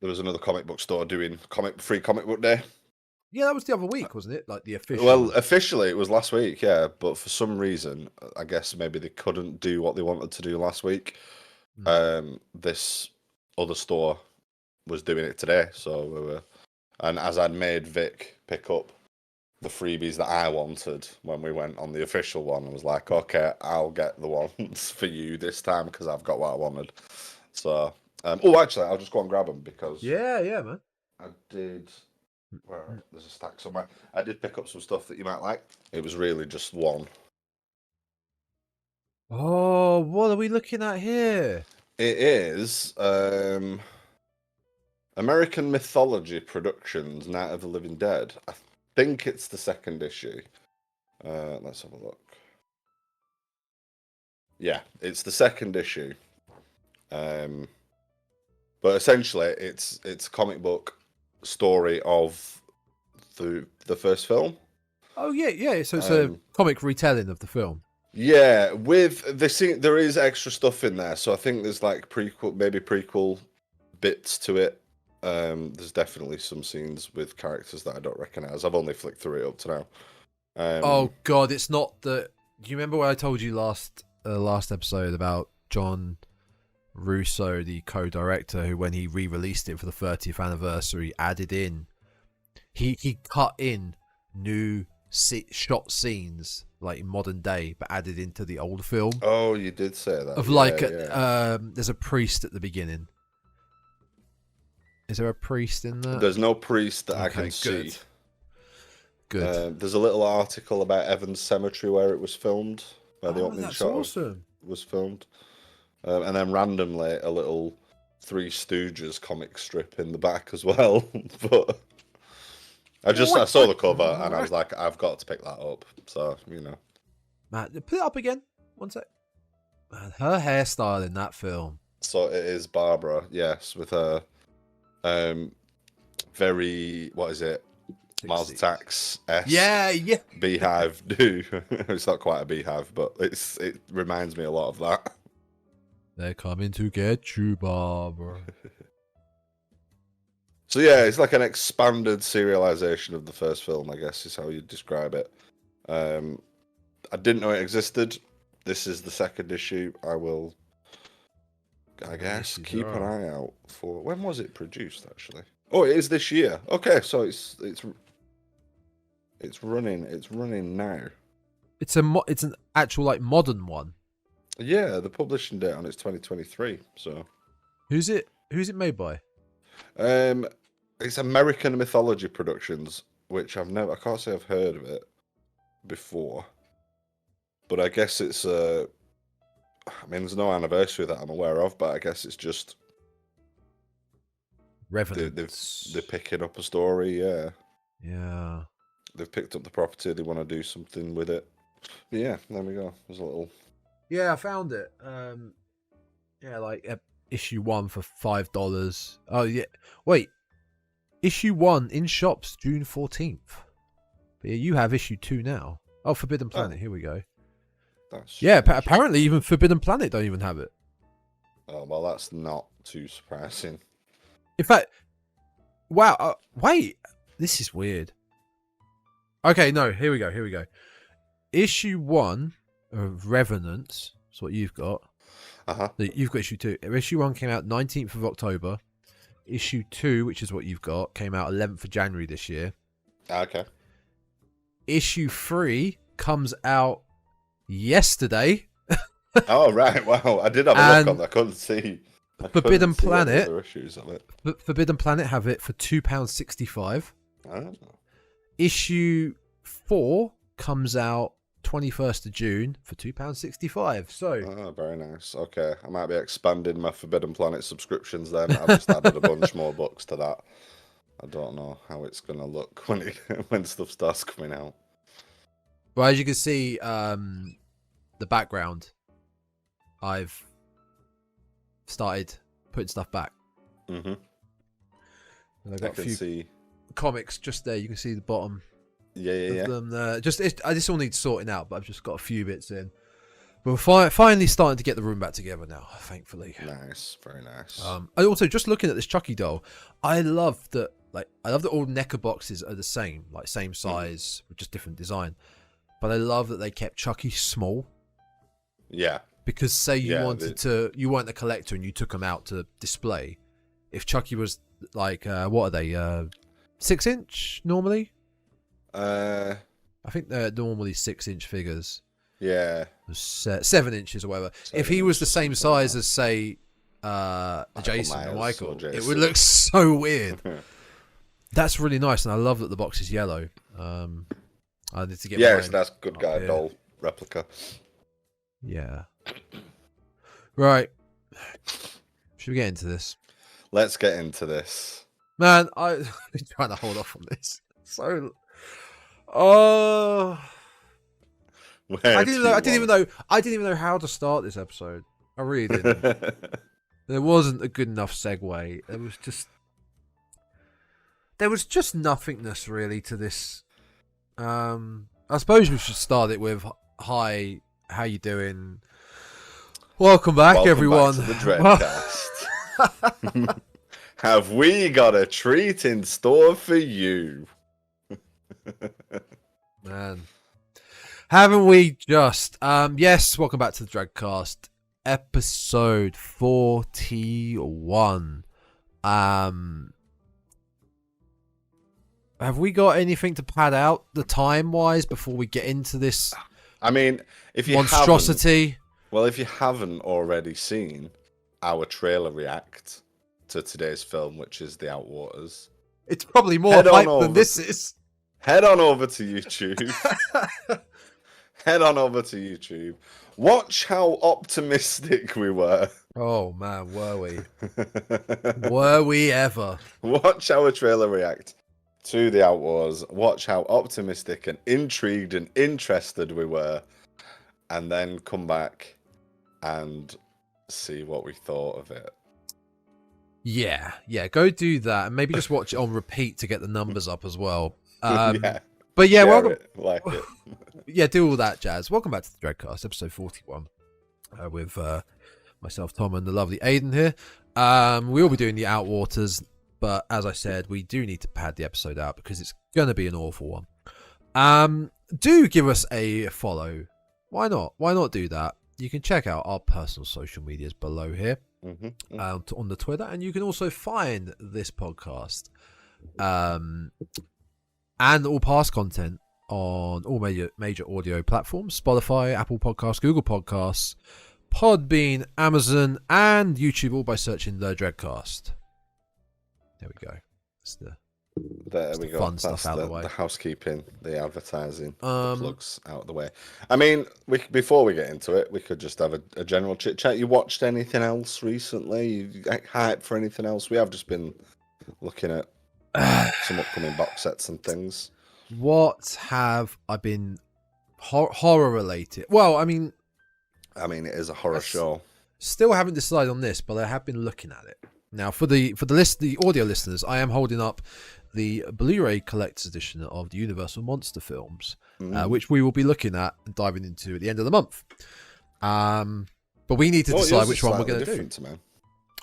there was another comic book store doing free comic book day. Yeah, that was the other week, wasn't it? Like the official. Well, officially it was last week, yeah. But for some reason, I guess maybe they couldn't do what they wanted to do last week. This other store was doing it today, so and as I'd made Vic pick up the freebies that I wanted when we went on the official one, I was like, okay, I'll get the ones for you this time because I've got what I wanted. So, actually, I'll just go and grab them because yeah, man. I did. Well, there's a stack somewhere. I did pick up some stuff that you might like. It was really just one. Oh, what are we looking at here? It is American Mythology Productions, Night of the Living Dead. I think it's the second issue. Let's have a look. Yeah, it's the second issue. But essentially, it's a comic book story of the first film. Oh yeah. So it's a comic retelling of the film. Yeah, with there is extra stuff in there. So I think there's like prequel bits to it. There's definitely some scenes with characters that I don't recognize. I've only flicked through it up to now. Oh God, it's not the. Do you remember what I told you last episode about John Russo, the co-director, who when he re-released it for the 30th anniversary, added in, he cut in new shot scenes like in modern day, but added into the old film. Oh, you did say that. Of there's a priest at the beginning. Is there a priest in there? There's no priest that I can see. Good. There's a little article about Evans Cemetery where it was filmed, where the opening shot was filmed. And then randomly a little Three Stooges comic strip in the back as well. But I saw the cover and I was like, I've got to pick that up. So, Matt, put it up again. One sec. Man, her hairstyle in that film. So it is Barbara, yes, with her very, what is it? Mars Attacks S. Yeah. Beehive do. It's not quite a beehive, but it reminds me a lot of that. They're coming to get you, Barbara. So yeah, it's like an expanded serialization of the first film, I guess is how you'd describe it. I didn't know it existed. This is the second issue. I will, I guess, keep an eye out for. When was it produced, actually? Oh, it is this year. Okay, so it's running. It's running now. It's an actual like modern one. Yeah, the publishing date on it's 2023. So, who's it made by? It's American Mythology Productions, which I can't say I've heard of it before, but I guess it's I mean, there's no anniversary that I'm aware of, but I guess it's just Revenance. They're picking up a story, yeah. Yeah. They've picked up the property. They want to do something with it. But yeah, there we go. There's a little. Yeah, I found it. Yeah, like issue 1 for $5. Oh yeah, wait. Issue 1 in shops June 14th. But yeah, you have issue 2 now. Oh, Forbidden Planet. Here we go. Apparently even Forbidden Planet don't even have it. Oh well, that's not too surprising. In fact, wow. Wait, this is weird. Okay, no. Here we go. Issue 1 of Revenance. That's what you've got. You've got issue 2. Issue 1 came out 19th of October. Issue 2, which is what you've got, came out 11th of January this year. Okay. Issue 3 comes out yesterday. Oh, right. Wow. I did have a look on that. I couldn't see. Forbidden Planet. Issues of it. Forbidden Planet have it for £2.65. Oh. Issue 4 comes out 21st of June for £2.65. So, very nice. Okay, I might be expanding my Forbidden Planet subscriptions then. I've just added a bunch more books to that. I don't know how it's gonna look when stuff starts coming out. Well, as you can see, the background, I've started putting stuff back. Mm-hmm. And I've got a few comics just there. You can see the bottom. Yeah. Them, this all needs sorting out, but I've just got a few bits in. We're finally starting to get the room back together now, thankfully. Nice, very nice. And also, just looking at this Chucky doll, I love that. Like, I love that all NECA boxes are the same, like same size with just different design. But I love that they kept Chucky small. Yeah. Because say you you weren't a collector and you took them out to display. If Chucky was like, what are they? 6-inch normally? I think they're normally 6-inch figures. Yeah. 7 inches or whatever. If he was the same size as, say, Jason or Michael, it would look so weird. That's really nice, and I love that the box is yellow. I need to get. Yeah, that's good guy doll replica. Yeah. Right. Should we get into this? Let's get into this. Man, I'm trying to hold off on this. So, I didn't even know how to start this episode. I really didn't. There wasn't a good enough segue. There was just nothingness really to this. I suppose we should start it with, "Hi, how you doing? Welcome back, everyone, back to the Dreadcast." Have we got a treat in store for you? Man, haven't we just? Yes, welcome back to the Dreadcast, episode 41. Have we got anything to pad out the time-wise before we get into this? I mean, if you monstrosity. If you haven't already seen our trailer react to today's film, which is The Outwaters, it's probably more hype than this is. Head on over to YouTube. Head on over to YouTube. Watch how optimistic we were. Oh man, were we? Were we ever? Watch our trailer react to The Outwaters. Watch how optimistic and intrigued and interested we were. And then come back and see what we thought of it. Yeah, go do that. And maybe just watch it on repeat to get the numbers up as well. Yeah. But yeah, welcome. Like it. Yeah, do all that jazz. Welcome back to the Dreadcast, episode 41, with myself, Tom, and the lovely Aidan here. We will be doing the Outwaters, but as I said, we do need to pad the episode out because it's going to be an awful one. Do give us a follow. Why not? Why not do that? You can check out our personal social medias below here on the Twitter, and you can also find this podcast and all past content on all major audio platforms: Spotify, Apple Podcasts, Google Podcasts, Podbean, Amazon, and YouTube, all by searching The Dreadcast. There we go. That's the fun stuff out of the way. The housekeeping, the advertising, the plugs out of the way. I mean, before we get into it, we could just have a general chit chat. You watched anything else recently? You hyped for anything else? We have just been looking at some upcoming box sets and things. What have I been horror related? Well, I mean, it is a horror show. Still haven't decided on this, but I have been looking at it. Now, for the audio listeners, I am holding up the Blu-ray collector's edition of the Universal Monster films, which we will be looking at and diving into at the end of the month. But we need to decide which one we're going to do. Man.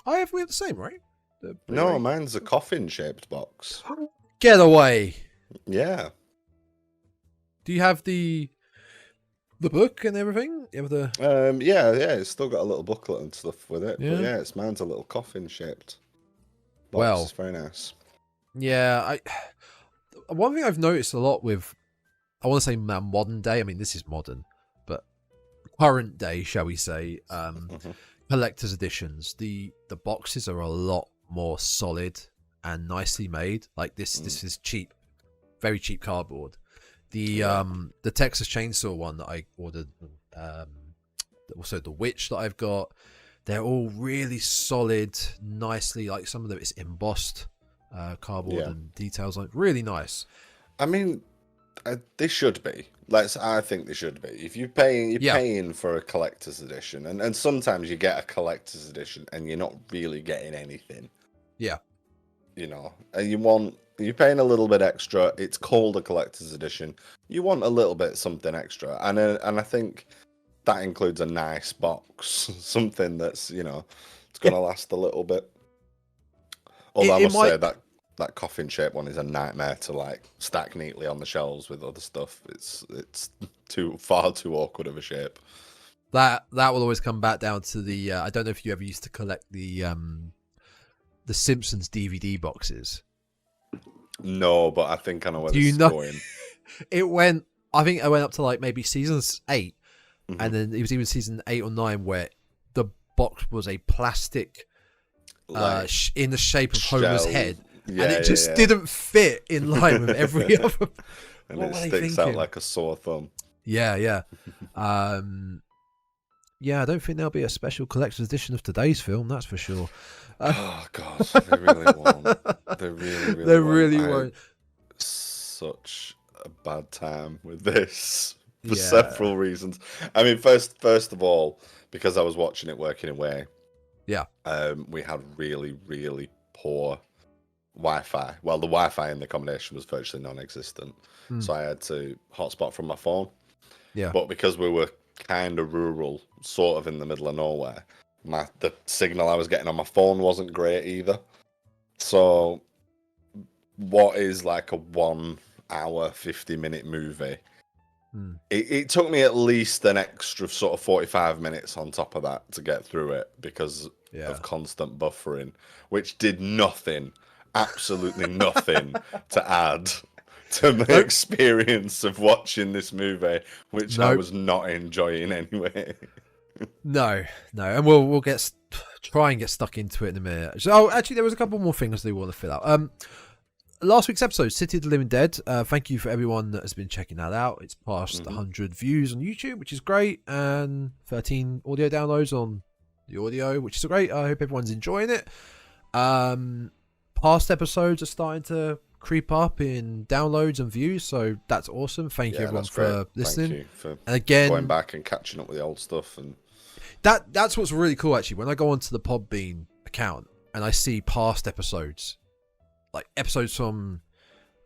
We have the same, right? No, mine's a coffin-shaped box. Get away! Yeah. Do you have the book and everything? You have the yeah, it's still got a little booklet and stuff with it. Yeah. But yeah, mine's a little coffin-shaped box. Well, it's very nice. Yeah, one thing I've noticed a lot with, I want to say modern day. I mean, this is modern, but current day, shall we say? Collector's editions. The boxes are a lot more solid and nicely made. Like this is cheap, very cheap cardboard. The Texas Chainsaw one that I ordered, also the Witch that I've got, they're all really solid, nicely, like some of them it's embossed cardboard and details, like really nice. I mean, they should be. I think they should be. If you're paying for a collector's edition, and sometimes you get a collector's edition and you're not really getting anything. Yeah. You know, and you're paying a little bit extra. It's called a collector's edition. You want a little bit something extra, and I think that includes a nice box, something that's it's gonna last a little bit. Although I must say that coffin shaped one is a nightmare to like stack neatly on the shelves with other stuff. It's far too awkward of a shape. That will always come back down to the. I don't know if you ever used to collect the Simpsons DVD boxes. No, but I think I know where this is going. It went. I think I went up to like maybe season 8, Mm-hmm. and then it was even season 8 or 9 where the box was a plastic, in the shape of Homer's head, and it just didn't fit in line with every other. And it sticks out like a sore thumb. Yeah. Yeah, I don't think there'll be a special collector's edition of today's film. That's for sure. Oh God, they really won't. They really won't. Such a bad time with this for several reasons. I mean, first of all, because I was watching it working away. Yeah. We had really, really poor Wi-Fi. Well, the Wi-Fi in the accommodation was virtually non-existent, so I had to hotspot from my phone. Yeah. But because we were kind of rural, sort of in the middle of nowhere, the signal I was getting on my phone wasn't great either. So what is like a 1 hour 50-minute movie, it took me at least an extra sort of 45 minutes on top of that to get through it because of constant buffering, which did nothing, absolutely nothing to add to my experience of watching this movie, which I was not enjoying anyway. No, and we'll try and get stuck into it in a minute. So, actually, there was a couple more things they want to fill out. Last week's episode, City of the Living Dead. Thank you for everyone that has been checking that out. It's past 100 views on YouTube, which is great, and 13 audio downloads on the audio, which is great. I hope everyone's enjoying it. Past episodes are starting to creep up in downloads and views, so that's awesome. Thank you everyone for listening. Thank you for and again, going back and catching up with the old stuff. And that's what's really cool, actually. When I go onto the Podbean account and I see past episodes, like episodes from,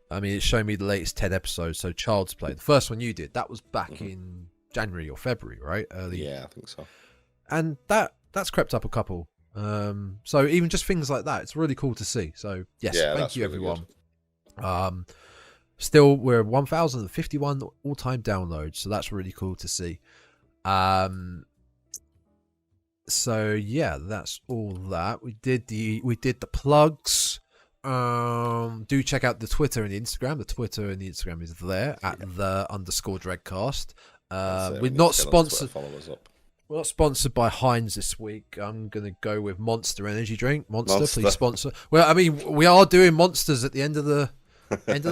I mean, it's showing me the latest 10 episodes. So Child's Play, the first one you did, that was back in January or February, right? Yeah, I think so. And that's crept up a couple. So even just things like that, it's really cool to see. So yes, thank you really everyone. Good. Still, we're 1,051 all-time downloads, so that's really cool to see. So yeah, that's all that we did. The plugs. Do check out the Twitter and the Instagram. The Twitter and the Instagram is there at _Dreadcast. We're not sponsored. We're not sponsored by Heinz this week. I'm gonna go with Monster Energy Drink. Monster, please sponsor. Well, I mean, we are doing Monsters at the end of the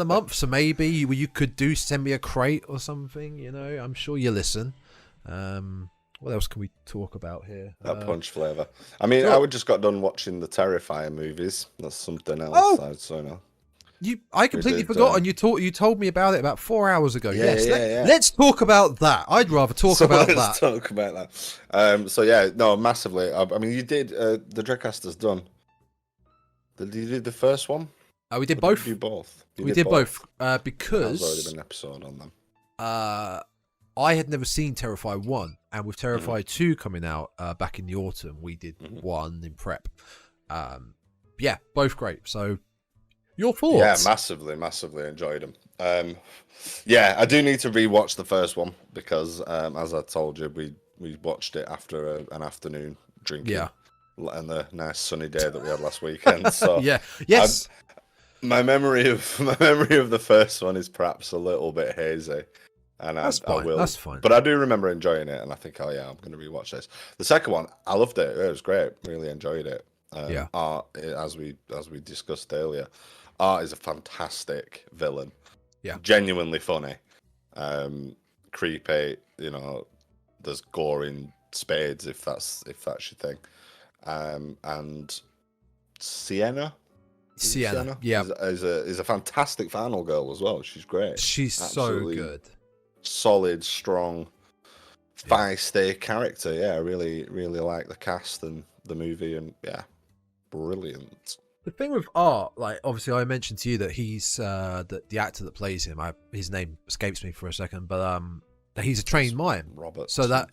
month, so maybe you could send me a crate or something. You know, I'm sure you listen. What else can we talk about here? That punch flavour. I mean, I just got done watching the Terrifier movies. That's something else. I completely forgot, and you told me about it about 4 hours ago. Let's talk about that. I'd rather talk about that. Let's talk about that. Massively. I mean, you did. The Dreadcast has done. Did you do the first one? We did both. You both. We did both because there's already been an episode on them. I had never seen Terrifier 1, and with Terrifier 2 coming out back in the autumn, we did 1 in prep. Both great. So, your thoughts? Yeah, massively enjoyed them. I do need to rewatch the first one because, as I told you, we watched it after an afternoon drinking. Yeah. And the nice sunny day that we had last weekend. So yes. My memory of the first one is perhaps a little bit hazy. And I will. That's fine. But I do remember enjoying it, and I think, I'm going to rewatch this. The second one, I loved it. It was great. Really enjoyed it. Art, as we discussed earlier, Art is a fantastic villain. Yeah. Genuinely funny. Creepy. You know, there's gore in spades if that's your thing. And Sienna, yeah, is a fantastic final girl as well. She's great. She's absolutely so good. Solid, strong, feisty character. Yeah, I really like the cast and the movie, and brilliant. The thing with Art, like obviously I mentioned to you that he's the actor that plays him. His name escapes me for a second, but that he's a trained mime. Robert. So that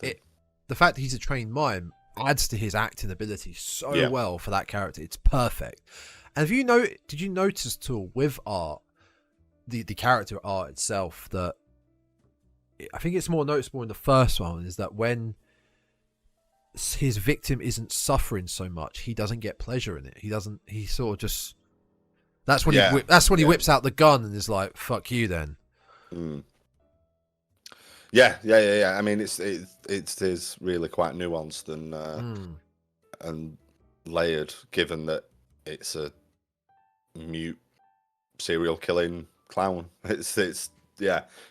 the fact that he's a trained mime adds to his acting ability so well for that character. It's perfect. And did you notice at all with art, the character art itself, that I think it's more noticeable in the first one, is that when his victim isn't suffering so much, he doesn't get pleasure in it. He sort of just, that's when he whips out the gun and is like, fuck you then. Yeah. I mean, it is really quite nuanced and layered, given that it's a mute serial killing clown. It's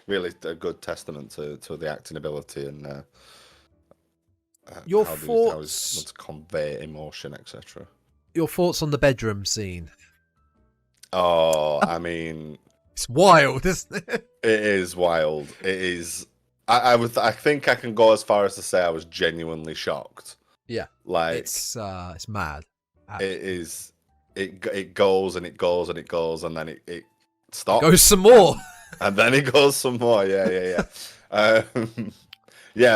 really a good testament to the acting ability and your how thoughts how to convey emotion, etc. Your thoughts on the bedroom scene? Oh, I mean, it's wild, isn't it? It is wild. It is. I think I can go as far as to say I was genuinely shocked. Yeah, like it's mad. It is. It goes and it goes and it goes and then it stops. Goes some more. And then it goes some more. Yeah. I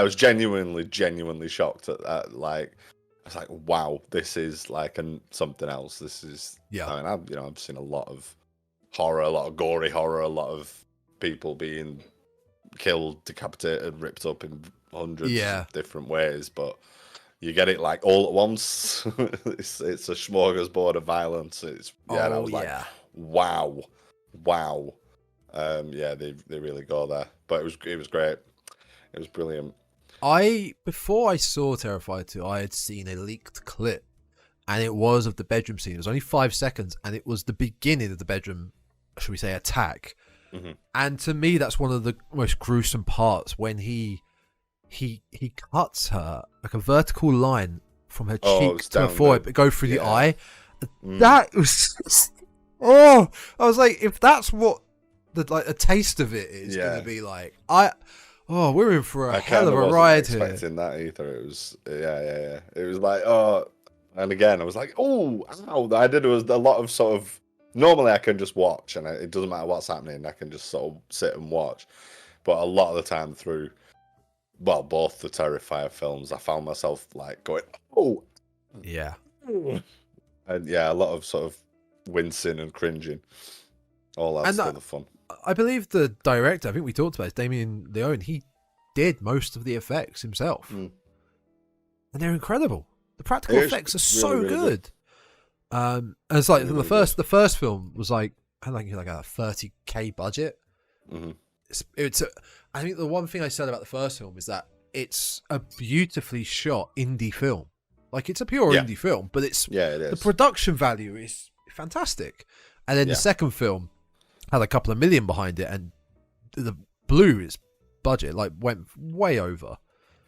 was genuinely shocked at that. Like, I was like, wow, this is like something else. This is. Yeah. I mean, I've seen a lot of horror, a lot of gory horror, a lot of people being killed, decapitated, ripped up in hundreds of different ways, but you get it like all at once. it's a smorgasbord of violence. I was like, wow. They really go there, but it was great. It was brilliant. Before I saw Terrifier 2, I had seen a leaked clip, and it was of the bedroom scene. It was only 5 seconds, and it was the beginning of the bedroom, should we say, attack. Mm-hmm. And to me, that's one of the most gruesome parts, when he cuts her like a vertical line from her cheek to her forehead, but go through the eye. That was I was like, if that's what a taste of it is going to be like, we're in for a hell of a ride here. I wasn't expecting that either. It was it was like, and again I was like, ow. I did was a lot of sort of, normally I can just watch and it doesn't matter what's happening, I can just sort of sit and watch, but a lot of the time through both the Terrifier films, I found myself like going, oh yeah, and a lot of sort of wincing and cringing. All that's still the fun. I believe the director, I think we talked about it, Damien Leone, he did most of the effects himself. And they're incredible. The practical effects are so really good. And it's like really the first film was like, I think like a 30k budget. Mm-hmm. I think the one thing I said about the first film is that it's a beautifully shot indie film. Like, it's a pure indie film, but it is. The production value is fantastic. And then the second film had a couple of million behind it, and the Blue's budget went way over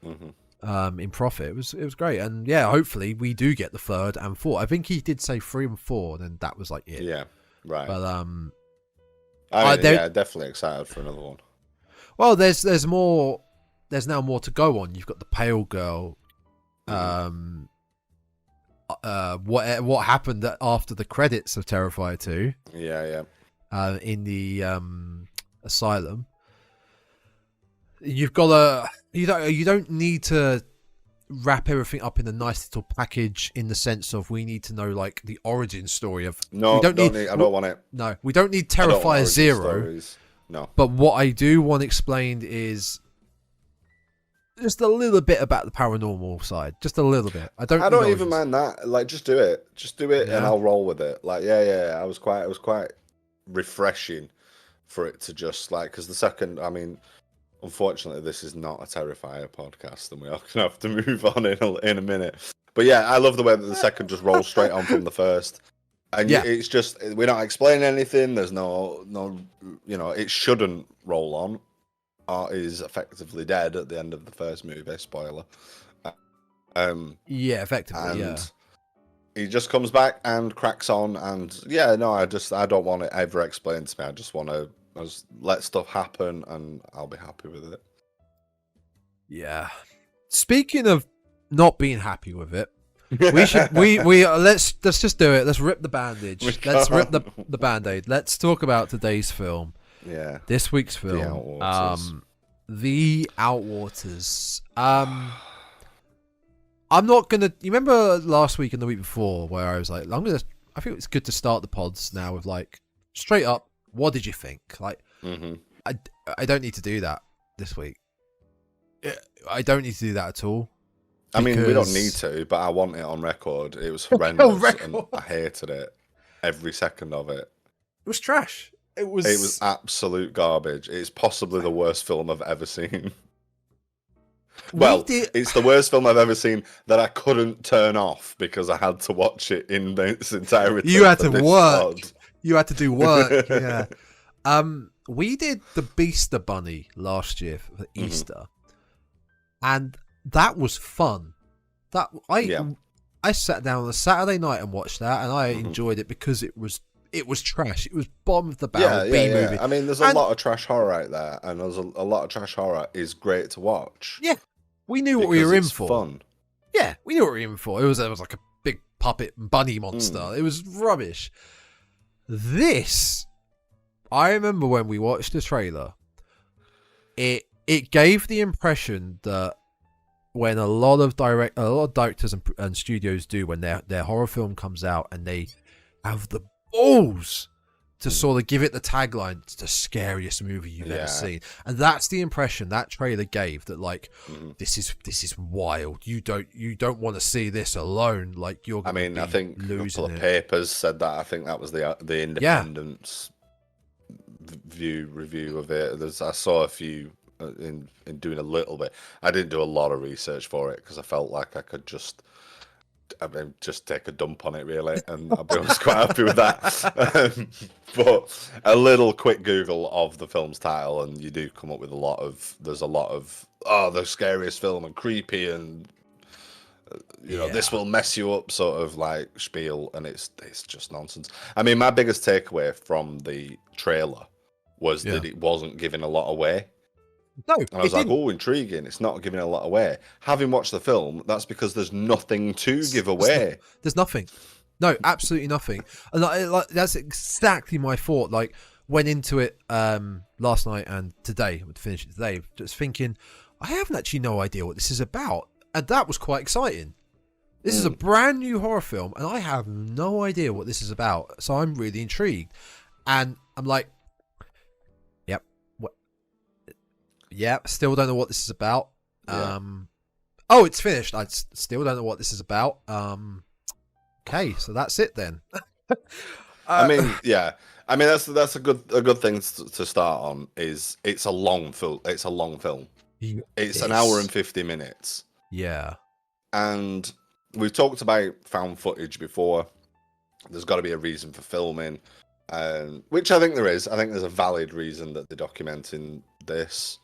in profit. It was great, and hopefully we do get the third and fourth. I think he did say 3 and 4, and then that was like it. Yeah, right. But definitely excited for another one. Well, there's more. There's now more to go on. You've got the Pale Girl. What happened after the credits of Terrifier 2? Yeah. In the asylum, you've got you don't need to wrap everything up in a nice little package, in the sense of we need to know like the origin story of. No, I don't want it. No, we don't need Terrifier 0. Stories. No, but what I do want explained is just a little bit about the paranormal side, just a little bit. I don't even mind that. Like, just do it, and I'll roll with it. Like, yeah. It was quite refreshing for it to just like, because the second, I mean, unfortunately, this is not a Terrifier podcast, and we are gonna have to move on in a minute. But yeah, I love the way that the second just rolls straight on from the first, and it's just, we're not explaining anything. There's no, it shouldn't roll on. Art is effectively dead at the end of the first movie. Spoiler. Effectively. And he just comes back and cracks on, and I don't want it ever explained to me. I just want to let stuff happen, and I'll be happy with it. Yeah. Speaking of not being happy with it, let's just do it. Let's rip the bandage. Let's rip the band-aid. Let's talk about today's film. Yeah. This week's film. Outwaters. The Outwaters. I'm not gonna. You remember last week and the week before where I was like, I think it's good to start the pods now with like straight up. What did you think? Like, I don't need to do that this week. I don't need to do that at all. I mean, we don't need to, but I want it on record. It was horrendous, and I hated it. Every second of it. It was trash. It was absolute garbage. It's possibly the worst film I've ever seen. It's the worst film I've ever seen that I couldn't turn off because I had to watch it in its entirety. You had to work. You had to do work. Yeah. We did the Beaster Bunny last year for Easter, and that was fun. I sat down on a Saturday night and watched that, and I enjoyed it because it was trash. It was bottom of the barrel B movie. I mean, there's a lot of trash horror out there, and there's a lot of trash horror is great to watch. Yeah, we knew what we were in for. Fun. Yeah, we knew what we were in for. It was like a big puppet bunny monster. It was rubbish. This, I remember when we watched the trailer, it gave the impression that when a lot of directors and studios do when their horror film comes out and they have the balls to sort of give it the tagline, it's the scariest movie you've ever seen, and that's the impression that trailer gave, that like this is wild. You don't want to see this alone. Like you're. I think a couple of papers said that. I think that was the Independent's review of it. I saw a few. In doing a little bit, I didn't do a lot of research for it because I felt like I could just take a dump on it really, and I was quite happy with that. But a little quick Google of the film's title, and you do come up with there's a lot of the scariest film and creepy, and this will mess you up sort of like spiel, and it's just nonsense. I mean, my biggest takeaway from the trailer was that it wasn't giving a lot away. No, and I was like, intriguing. It's not giving a lot away. Having watched the film, that's because there's nothing to give away. There's nothing. No, absolutely nothing. And that's exactly my thought. Like, went into it last night and today, I would finish it today, just thinking, I haven't actually no idea what this is about. And that was quite exciting. This is a brand new horror film, and I have no idea what this is about. So I'm really intrigued. And I'm like, still don't know what this is about. It's finished. I still don't know what this is about. Okay, so that's it then. That's a good thing to start on. Is it's a long film. It's an hour and 50 minutes. Yeah, and we've talked about found footage before. There's got to be a reason for filming, which I think there is. I think there's a valid reason that they're documenting this.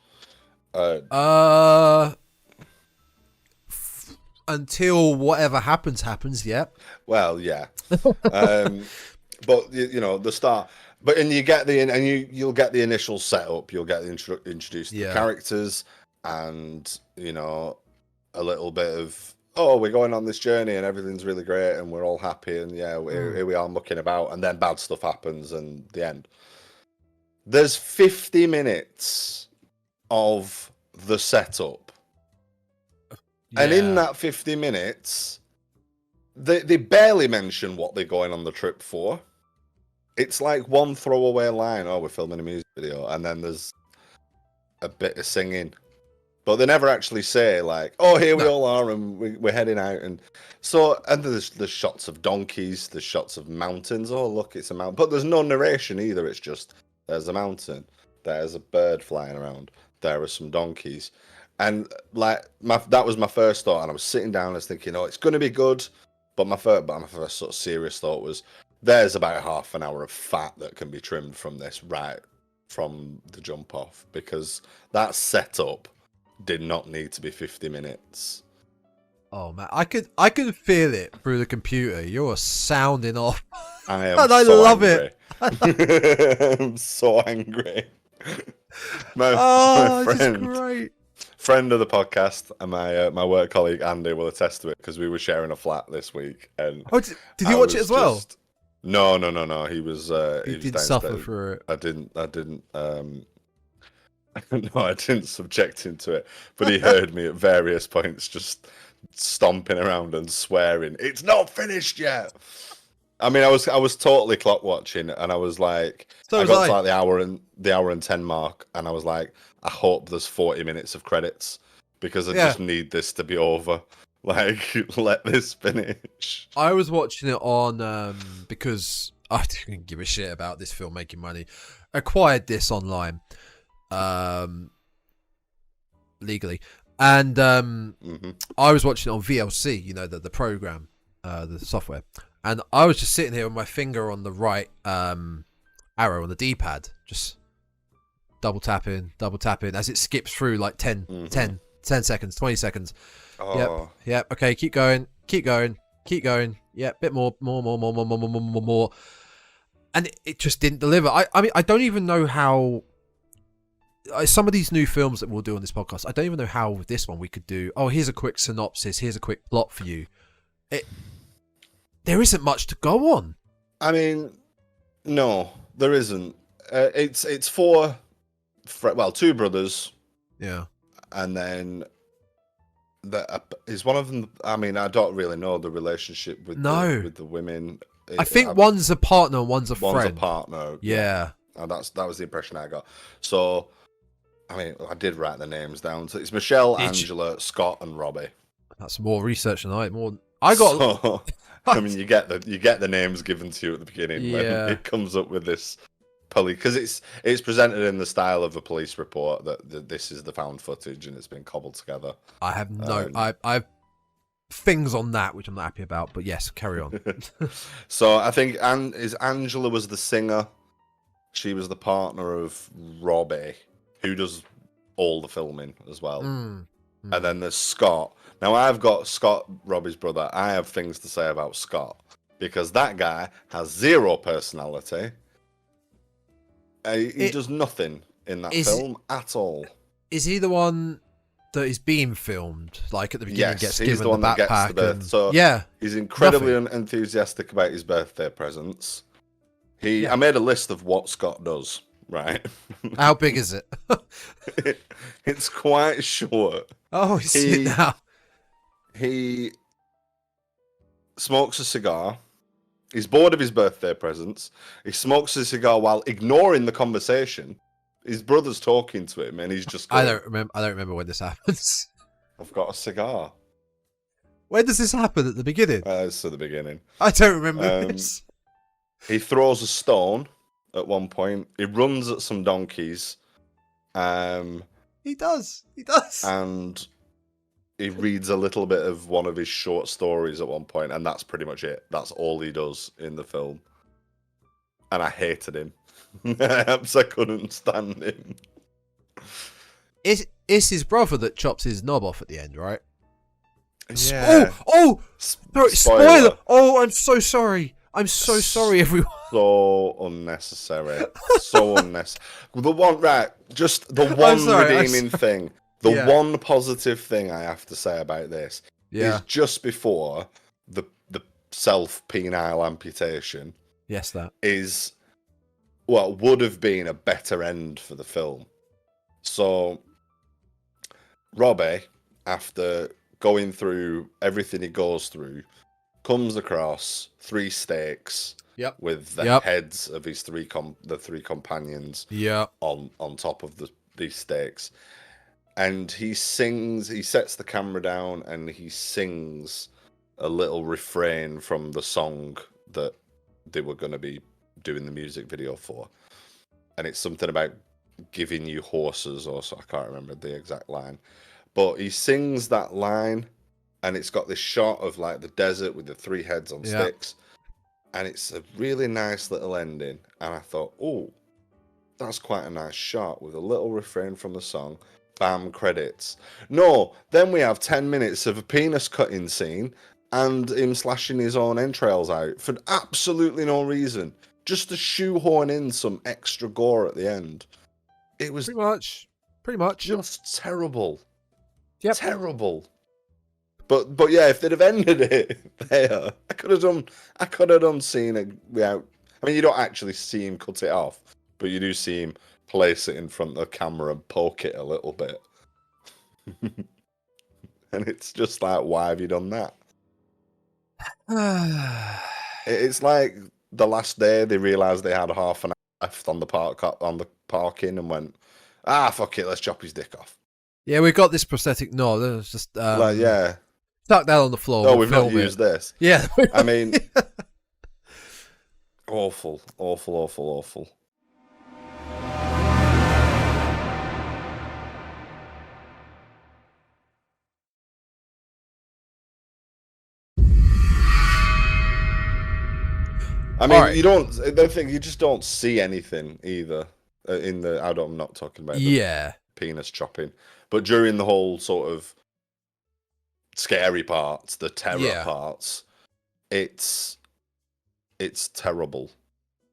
Until whatever happens, yeah. Well, yeah. But the start. But you'll get the initial setup. You'll get introduced to the characters, and a little bit of we're going on this journey and everything's really great and we're all happy and here we are mucking about, and then bad stuff happens and the end. There's 50 minutes of the setup, and in that 50 minutes they barely mention what they're going on the trip for. It's like one throwaway line, we're filming a music video, and then there's a bit of singing, but they never actually say like, here we all are and we're heading out. And there's shots of donkeys, there's shots of mountains. Look, it's a mountain, but there's no narration either. It's just there's a mountain, there's a bird flying around, there are some donkeys, and like that was my first thought. And I was sitting down, I was thinking, it's going to be good, but my first sort of serious thought was, there's about half an hour of fat that can be trimmed from this right from the jump off, because that setup did not need to be 50 minutes. Oh man, I could feel it through the computer. You're sounding off. I am. And I love angry. It. I'm so angry. My friend of the podcast and my work colleague Andy will attest to it, because we were sharing a flat this week. And did you watch it as well? No. He was. He did suffer for it. I didn't. No, I didn't subject him to it, but he heard me at various points just stomping around and swearing, "It's not finished yet." I mean, I was totally clock watching, and I was like, So I was got I. to like the hour and 10 mark, and I was like, I hope there's 40 minutes of credits because I Yeah. just need this to be over. Like, let this finish. I was watching it on because I didn't give a shit about this film making money. Acquired this online, legally, and I was watching it on VLC. You know, the program, the software, and I was just sitting here with my finger on the right arrow on the D-pad, just double tapping as it skips through like 10 seconds, 20 seconds. Oh. Yep. Okay, keep going. Yeah, bit more. And it just didn't deliver. I mean, I don't even know how. Some of these new films that we'll do on this podcast, I don't even know how with this one we could do. Oh, here's a quick synopsis. Here's a quick plot for you. There isn't much to go on. I mean, no, there isn't. It's four, two brothers. Yeah. And then is one of them. I mean, I don't really know the relationship with the women. I think one's a partner and one's a friend. One's a partner. Yeah. And that was the impression I got. So, I mean, I did write the names down. So it's Michelle, Angela, Scott, and Robbie. That's more research than I got. So, I mean, you get the names given to you at the beginning when it comes up with this police, because it's presented in the style of a police report that this is the found footage and it's been cobbled together. I have I have things on that which I'm not happy about, but yes, carry on. So I think Angela was the singer. She was the partner of Robbie, who does all the filming as well. And then there's Scott. Now I've got Scott, Robbie's brother. I have things to say about Scott because that guy has zero personality. He does nothing in that film at all. Is he the one that is being filmed? Like at the beginning, yes, gets he's given the one the that gets backpack. the birth. So yeah, he's incredibly enthusiastic about his birthday presents. I made a list of what Scott does. Right. How big is it? It's quite short. Oh, I see it now. He smokes a cigar. He's bored of his birthday presents. He smokes a cigar while ignoring the conversation. His brother's talking to him, and he's just going, I don't remember when this happens. I've got a cigar. When does this happen? At the beginning? It's at the beginning. I don't remember this. He throws a stone at one point. He runs at some donkeys. He does. And he reads a little bit of one of his short stories at one point, and that's pretty much it. That's all he does in the film. And I hated him. I couldn't stand him. It's his brother that chops his knob off at the end, right? Yeah. Spoiler! Oh, I'm so sorry. I'm so sorry, everyone. So unnecessary. So unnecessary. The one redeeming thing. The one positive thing I have to say about this is just before the self-penile amputation. Yes, that is what would have been a better end for the film. So Robbie, after going through everything he goes through, comes across 3 stakes with the heads of his three companions on top of these stakes. And he sets the camera down and he sings a little refrain from the song that they were going to be doing the music video for. And it's something about giving you horses or so. I can't remember the exact line. But he sings that line and it's got this shot of like the desert with the 3 heads on sticks. And it's a really nice little ending. And I thought, oh, that's quite a nice shot with a little refrain from the song. Bam, credits. No, then we have 10 minutes of a penis cutting scene and him slashing his own entrails out for absolutely no reason. Just to shoehorn in some extra gore at the end. It was pretty much just terrible. Yep. Terrible. But yeah, if they'd have ended it there, I could have done seeing it without. I mean, you don't actually see him cut it off, but you do see him place it in front of the camera and poke it a little bit. And it's just like, why have you done that? It's like the last day they realised they had half an hour left on the parking and went, fuck it, let's chop his dick off. Yeah, we got this prosthetic. No, it's just yeah, stuck down on the floor. No, we've not used this. Yeah, I mean, awful. I mean, you just don't see anything either I'm not talking about the penis chopping, but during the whole sort of scary parts, the terror parts, it's terrible.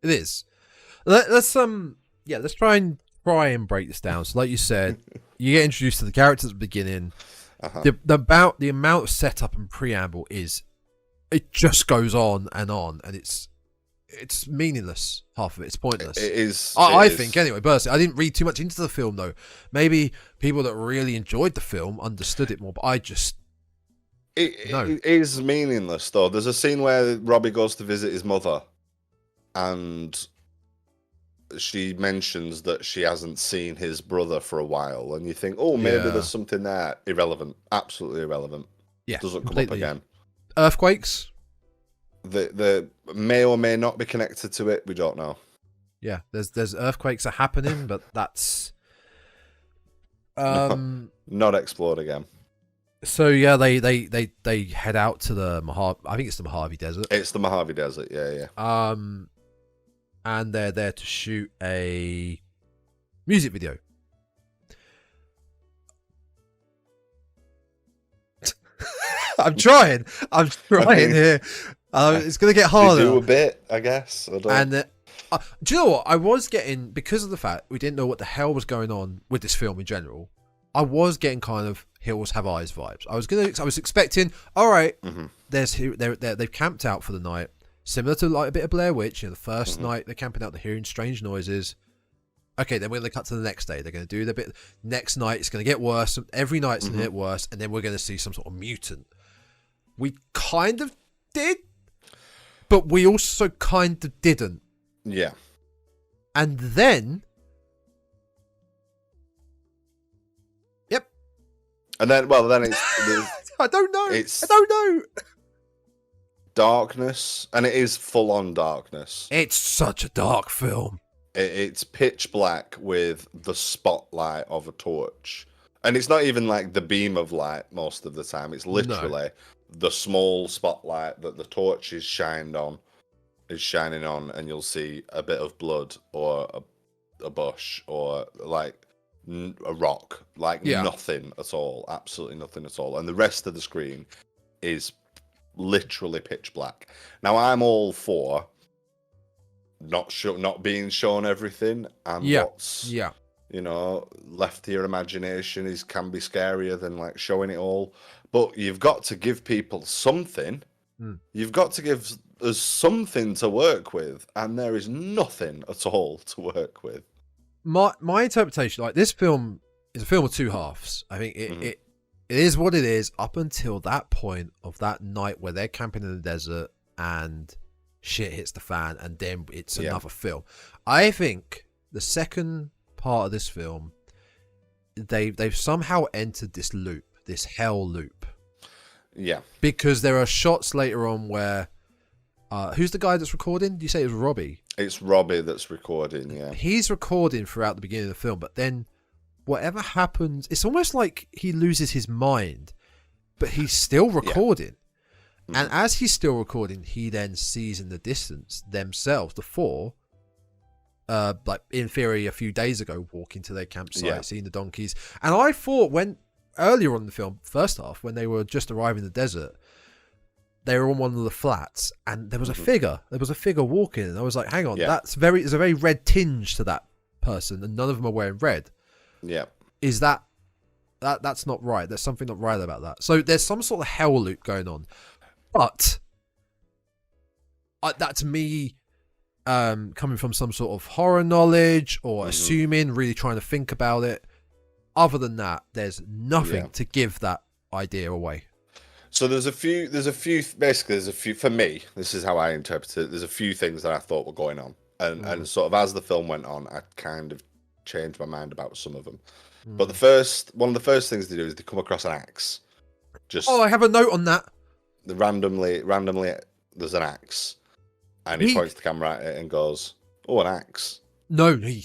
It is. Let's try and break this down. So, like you said, you get introduced to the characters at the beginning. Uh-huh. The amount of setup and preamble it just goes on, and it's meaningless. Half of it. It's pointless. It is. I think anyway. Personally, I didn't read too much into the film though. Maybe people that really enjoyed the film understood it more, but I just. It is meaningless though. There's a scene where Robbie goes to visit his mother, and she mentions that she hasn't seen his brother for a while, and you think, oh, maybe there's something there. Irrelevant. Absolutely irrelevant. Yeah. Doesn't come up again. Earthquakes. The may or may not be connected to it. We don't know. Yeah, there's earthquakes are happening, but that's not explored again. So yeah, they head out to the I think it's the Mojave Desert. It's the Mojave Desert, yeah. And they're there to shoot a music video. I'm trying here. It's gonna get harder. They do a bit, I guess. And do you know what? I was getting, because of the fact we didn't know what the hell was going on with this film in general. I was getting kind of Hills Have Eyes vibes. I was expecting, all right, they've camped out for the night, similar to like a bit of Blair Witch. The first night they're camping out, they're hearing strange noises. Okay, then we're going to cut to the next day. They're going to do the bit. Next night, it's going to get worse. Every night, it's going to get worse, and then we're going to see some sort of mutant. We kind of did, but we also kind of didn't. Yeah. And then. Yep. And then, it's. I don't know. I don't know. Darkness, and it is full-on darkness. It's such a dark film. It's pitch black with the spotlight of a torch. And it's not even like the beam of light most of the time. It's literally the small spotlight that the torch is shining on, and you'll see a bit of blood or a bush or like a rock. Nothing at all. Absolutely nothing at all. And the rest of the screen is literally pitch black. Now, I'm all for not being shown everything, and what's left to your imagination can be scarier than like showing it all. But you've got to give people something. You've got to give us something to work with, and there is nothing at all to work with. My interpretation, like, this film is a film of two halves. I think it is what it is up until that point of that night where they're camping in the desert and shit hits the fan, and then it's another film. I think the second part of this film, they've somehow entered this loop, this hell loop. Yeah. Because there are shots later on where who's the guy that's recording? Did you say it was Robbie? It's Robbie that's recording, yeah. He's recording throughout the beginning of the film, but then whatever happens, it's almost like he loses his mind, but he's still recording. And as he's still recording, he then sees in the distance themselves, the four, like in theory a few days ago, walking to their campsite, seeing the donkeys. And I thought earlier on in the film, first half, when they were just arriving in the desert, they were on one of the flats and there was a figure. There was a figure walking, and I was like, hang on, there's a very red tinge to that person, and none of them are wearing red. Yeah. Is that's not right. There's something not right about that. So there's some sort of hell loop going on. But that to me, coming from some sort of horror knowledge or Mhm. assuming, really trying to think about it. Other than that, there's nothing to give that idea away. So there's a few, for me, this is how I interpret it. There's a few things that I thought were going on. And sort of as the film went on, I kind of changed my mind about some of them. But one of the first things they do is they come across an axe. I have a note on that. Randomly, there's an axe. And he points the camera at it and goes, "Oh, an axe." No, he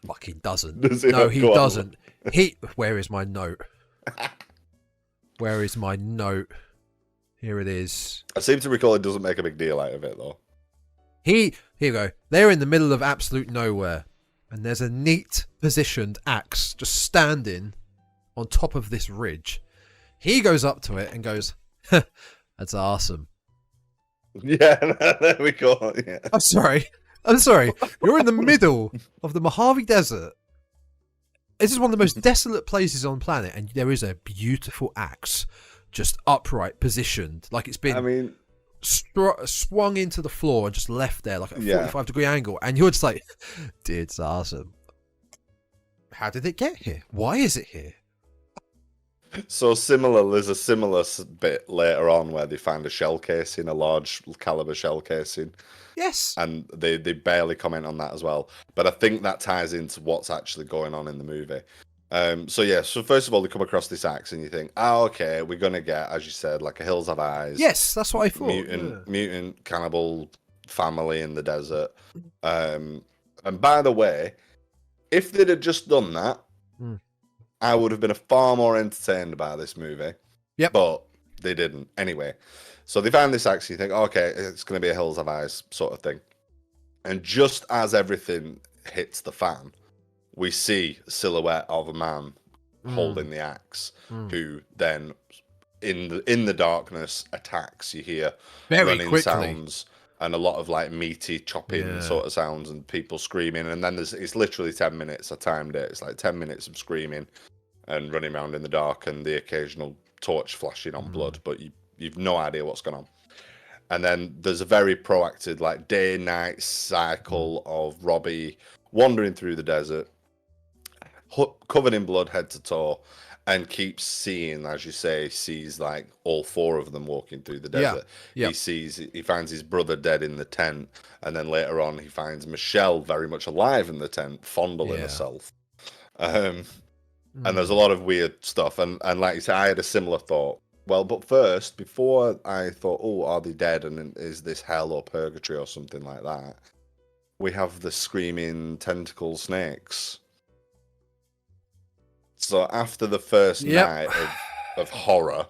fucking doesn't. Does he no, not? he Go on. doesn't. Where is my note? Where is my note? Here it is. I seem to recall it doesn't make a big deal out of it, though. Here you go. They're in the middle of absolute nowhere. And there's a neat positioned axe just standing on top of this ridge. He goes up to it and goes, "That's awesome." Yeah, there we go. Yeah. I'm sorry. You're in the middle of the Mojave Desert. This is one of the most desolate places on the planet, and there is a beautiful axe just upright, positioned, like it's been swung into the floor and just left there like a 45-degree angle. And you're just like, dude, it's awesome. How did it get here? Why is it here? So there's a similar bit later on where they find a shell casing, a large caliber shell casing. Yes. And they barely comment on that as well. But I think that ties into what's actually going on in the movie. So first of all, they come across this axe and you think, okay, we're going to get, as you said, like a Hills Have Eyes. Yes, that's what I thought. Mutant cannibal family in the desert. And by the way, if they'd have just done that, I would have been far more entertained by this movie. Yep. But they didn't. Anyway, so they find this axe and you think, okay, it's going to be a Hills Have Eyes sort of thing. And just as everything hits the fan, we see a silhouette of a man holding the axe, who then, in the darkness, attacks. You hear very running quickly sounds and a lot of like meaty chopping sort of sounds and people screaming. And then it's literally 10 minutes. I timed it. It's like 10 minutes of screaming and running around in the dark and the occasional torch flashing on blood, but you've no idea what's going on. And then there's a very proactive like day-night cycle of Robbie wandering through the desert, covered in blood head to toe, and keeps seeing, as you say, sees like all four of them walking through the desert. Yeah. He finds his brother dead in the tent, and then later on he finds Michelle very much alive in the tent, fondling herself. And there's a lot of weird stuff. And like you said, I had a similar thought. Well, but first, before I thought, oh, are they dead? And is this hell or purgatory or something like that? We have the screaming tentacle snakes. So after the first night of horror,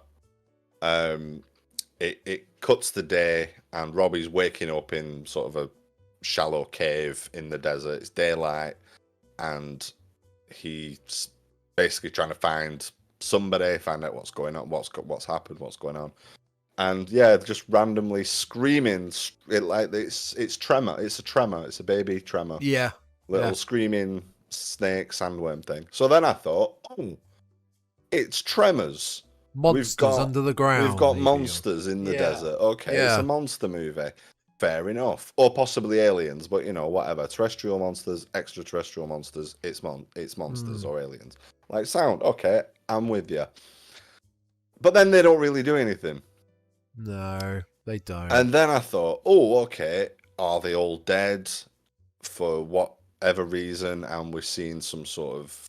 it cuts the day and Robbie's waking up in sort of a shallow cave in the desert. It's daylight and he's basically trying to find somebody, find out what's going on, what's happened, what's going on. And just randomly screaming, it's tremor. It's a tremor. It's a baby tremor. Yeah. Little screaming snake sandworm thing. So then I thought, oh, it's Tremors. Monsters under the ground. We've got monsters in the desert. Okay, it's a monster movie. Fair enough. Or possibly aliens, but whatever. Terrestrial monsters, extraterrestrial monsters, it's monsters or aliens. Like sound, okay, I'm with you. But then they don't really do anything. No, they don't. And then I thought, oh, okay, are they all dead for whatever reason? And we're seeing some sort of,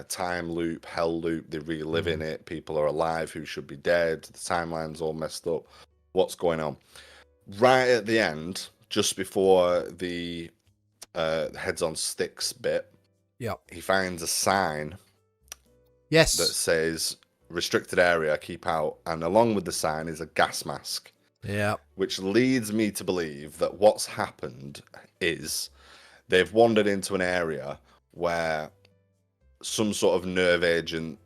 time loop, hell loop. They're reliving it. People are alive who should be dead. The timeline's all messed up. What's going on? Right at the end, just before the heads on sticks bit, he finds a sign that says restricted area, keep out, and along with the sign is a gas mask. Which leads me to believe that what's happened is they've wandered into an area where some sort of nerve agent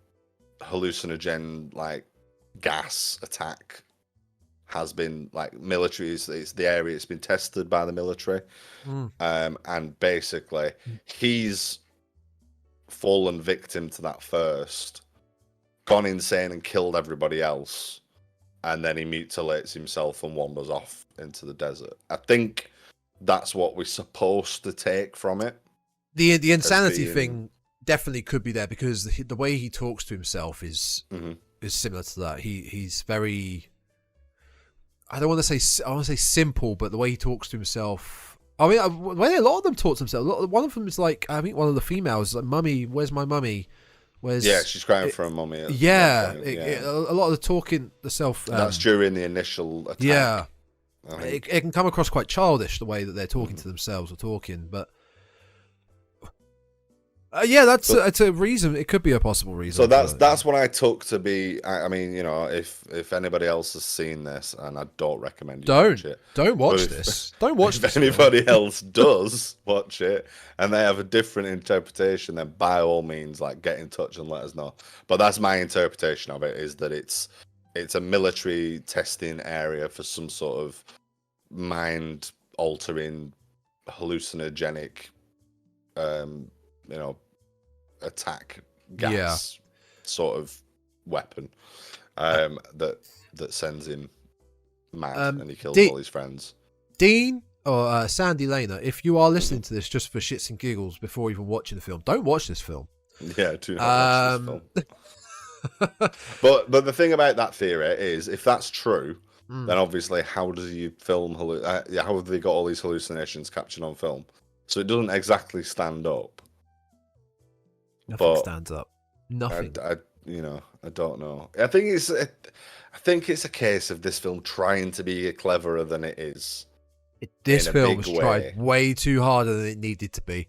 hallucinogen like gas attack has been like military. It's the area, it's been tested by the military. And basically he's fallen victim to that first, gone insane and killed everybody else, and then he mutilates himself and wanders off into the desert. I think that's what we're supposed to take from it. The insanity thing definitely could be there, because the way he talks to himself is similar to that. He's very, I want to say simple, but the way he talks to himself. I mean, a lot of them talk to themselves. One of them is like, I think one of the females is like, "Mummy, where's my mummy? Where's?" Yeah, she's crying for a mummy. A lot of the talking, the self. That's during the initial attack. Yeah, it can come across quite childish the way that they're talking to themselves or talking, but. It's a reason. It could be a possible reason. So that's what I took to be. I mean, you know, if anybody else has seen this, and I don't recommend you watch it. Don't watch this. Don't watch this. If anybody else does watch it and they have a different interpretation, then by all means, like, get in touch and let us know. But that's my interpretation of it: is that it's a military testing area for some sort of mind-altering, hallucinogenic, attack gas sort of weapon that sends him mad, and he kills all his friends. Dean or Sandy Lena, if you are listening to this just for shits and giggles before even watching the film, don't watch this film. Yeah, do not watch this film. But the thing about that theory is, if that's true, then obviously how do you film? How have they got all these hallucinations captured on film? So it doesn't exactly stand up. Nothing stands up. Nothing. I don't know. I think it's a case of this film trying to be cleverer than it is. This film was tried way too harder than it needed to be.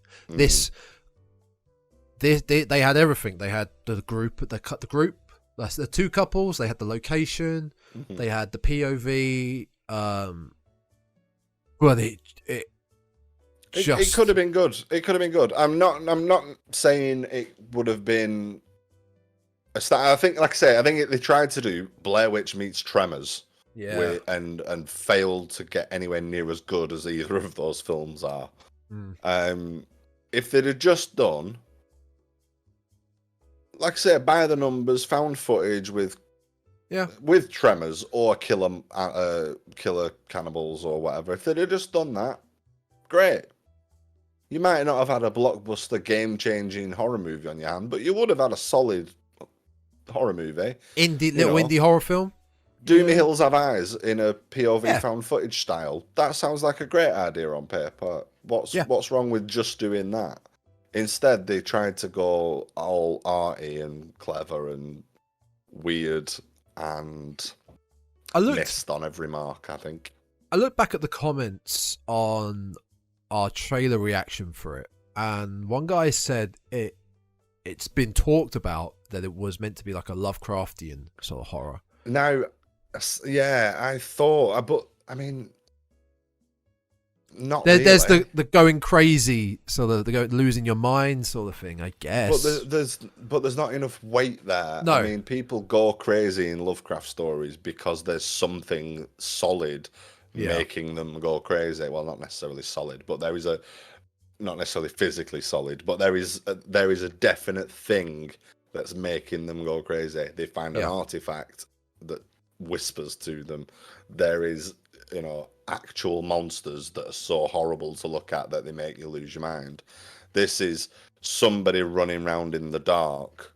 They had everything. They had the group. They cut the group. That's the two couples. They had the location. They had the POV. It could have been good. It could have been good. I'm not saying it would have been a start. I think, like I say, they tried to do Blair Witch meets Tremors. Yeah. And failed to get anywhere near as good as either of those films are. If they'd have just done, like I say, by the numbers, found footage with Tremors or killer cannibals or whatever, if they'd have just done that, great. You might not have had a blockbuster, game-changing horror movie on your hand, but you would have had a solid horror movie. Indie horror film? Do Me Hills Have Eyes in a POV found footage style. That sounds like a great idea on paper. What's wrong with just doing that? Instead, they tried to go all arty and clever and weird and missed on every mark, I think. I look back at the comments on our trailer reaction for it, and one guy said it's been talked about that it was meant to be like a Lovecraftian sort of horror. Now, yeah, I thought, but I mean, not really. There's the going crazy, sort of the losing your mind sort of thing, I guess. But there's not enough weight there. No. I mean, people go crazy in Lovecraft stories because there's something solid making them go crazy. Well, not necessarily solid, but there is not necessarily physically solid, but there is a definite thing that's making them go crazy. They find an artifact that whispers to them. There is, actual monsters that are so horrible to look at that they make you lose your mind. This is somebody running around in the dark,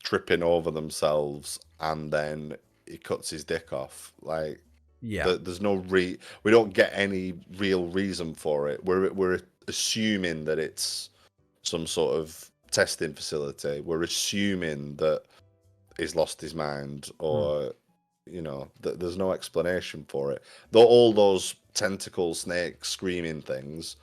tripping over themselves, and then he cuts his dick off. Like, there's no we don't get any real reason for it. We're assuming that it's some sort of testing facility. We're assuming that he's lost his mind, or that there's no explanation for it. Though all those tentacle snake screaming things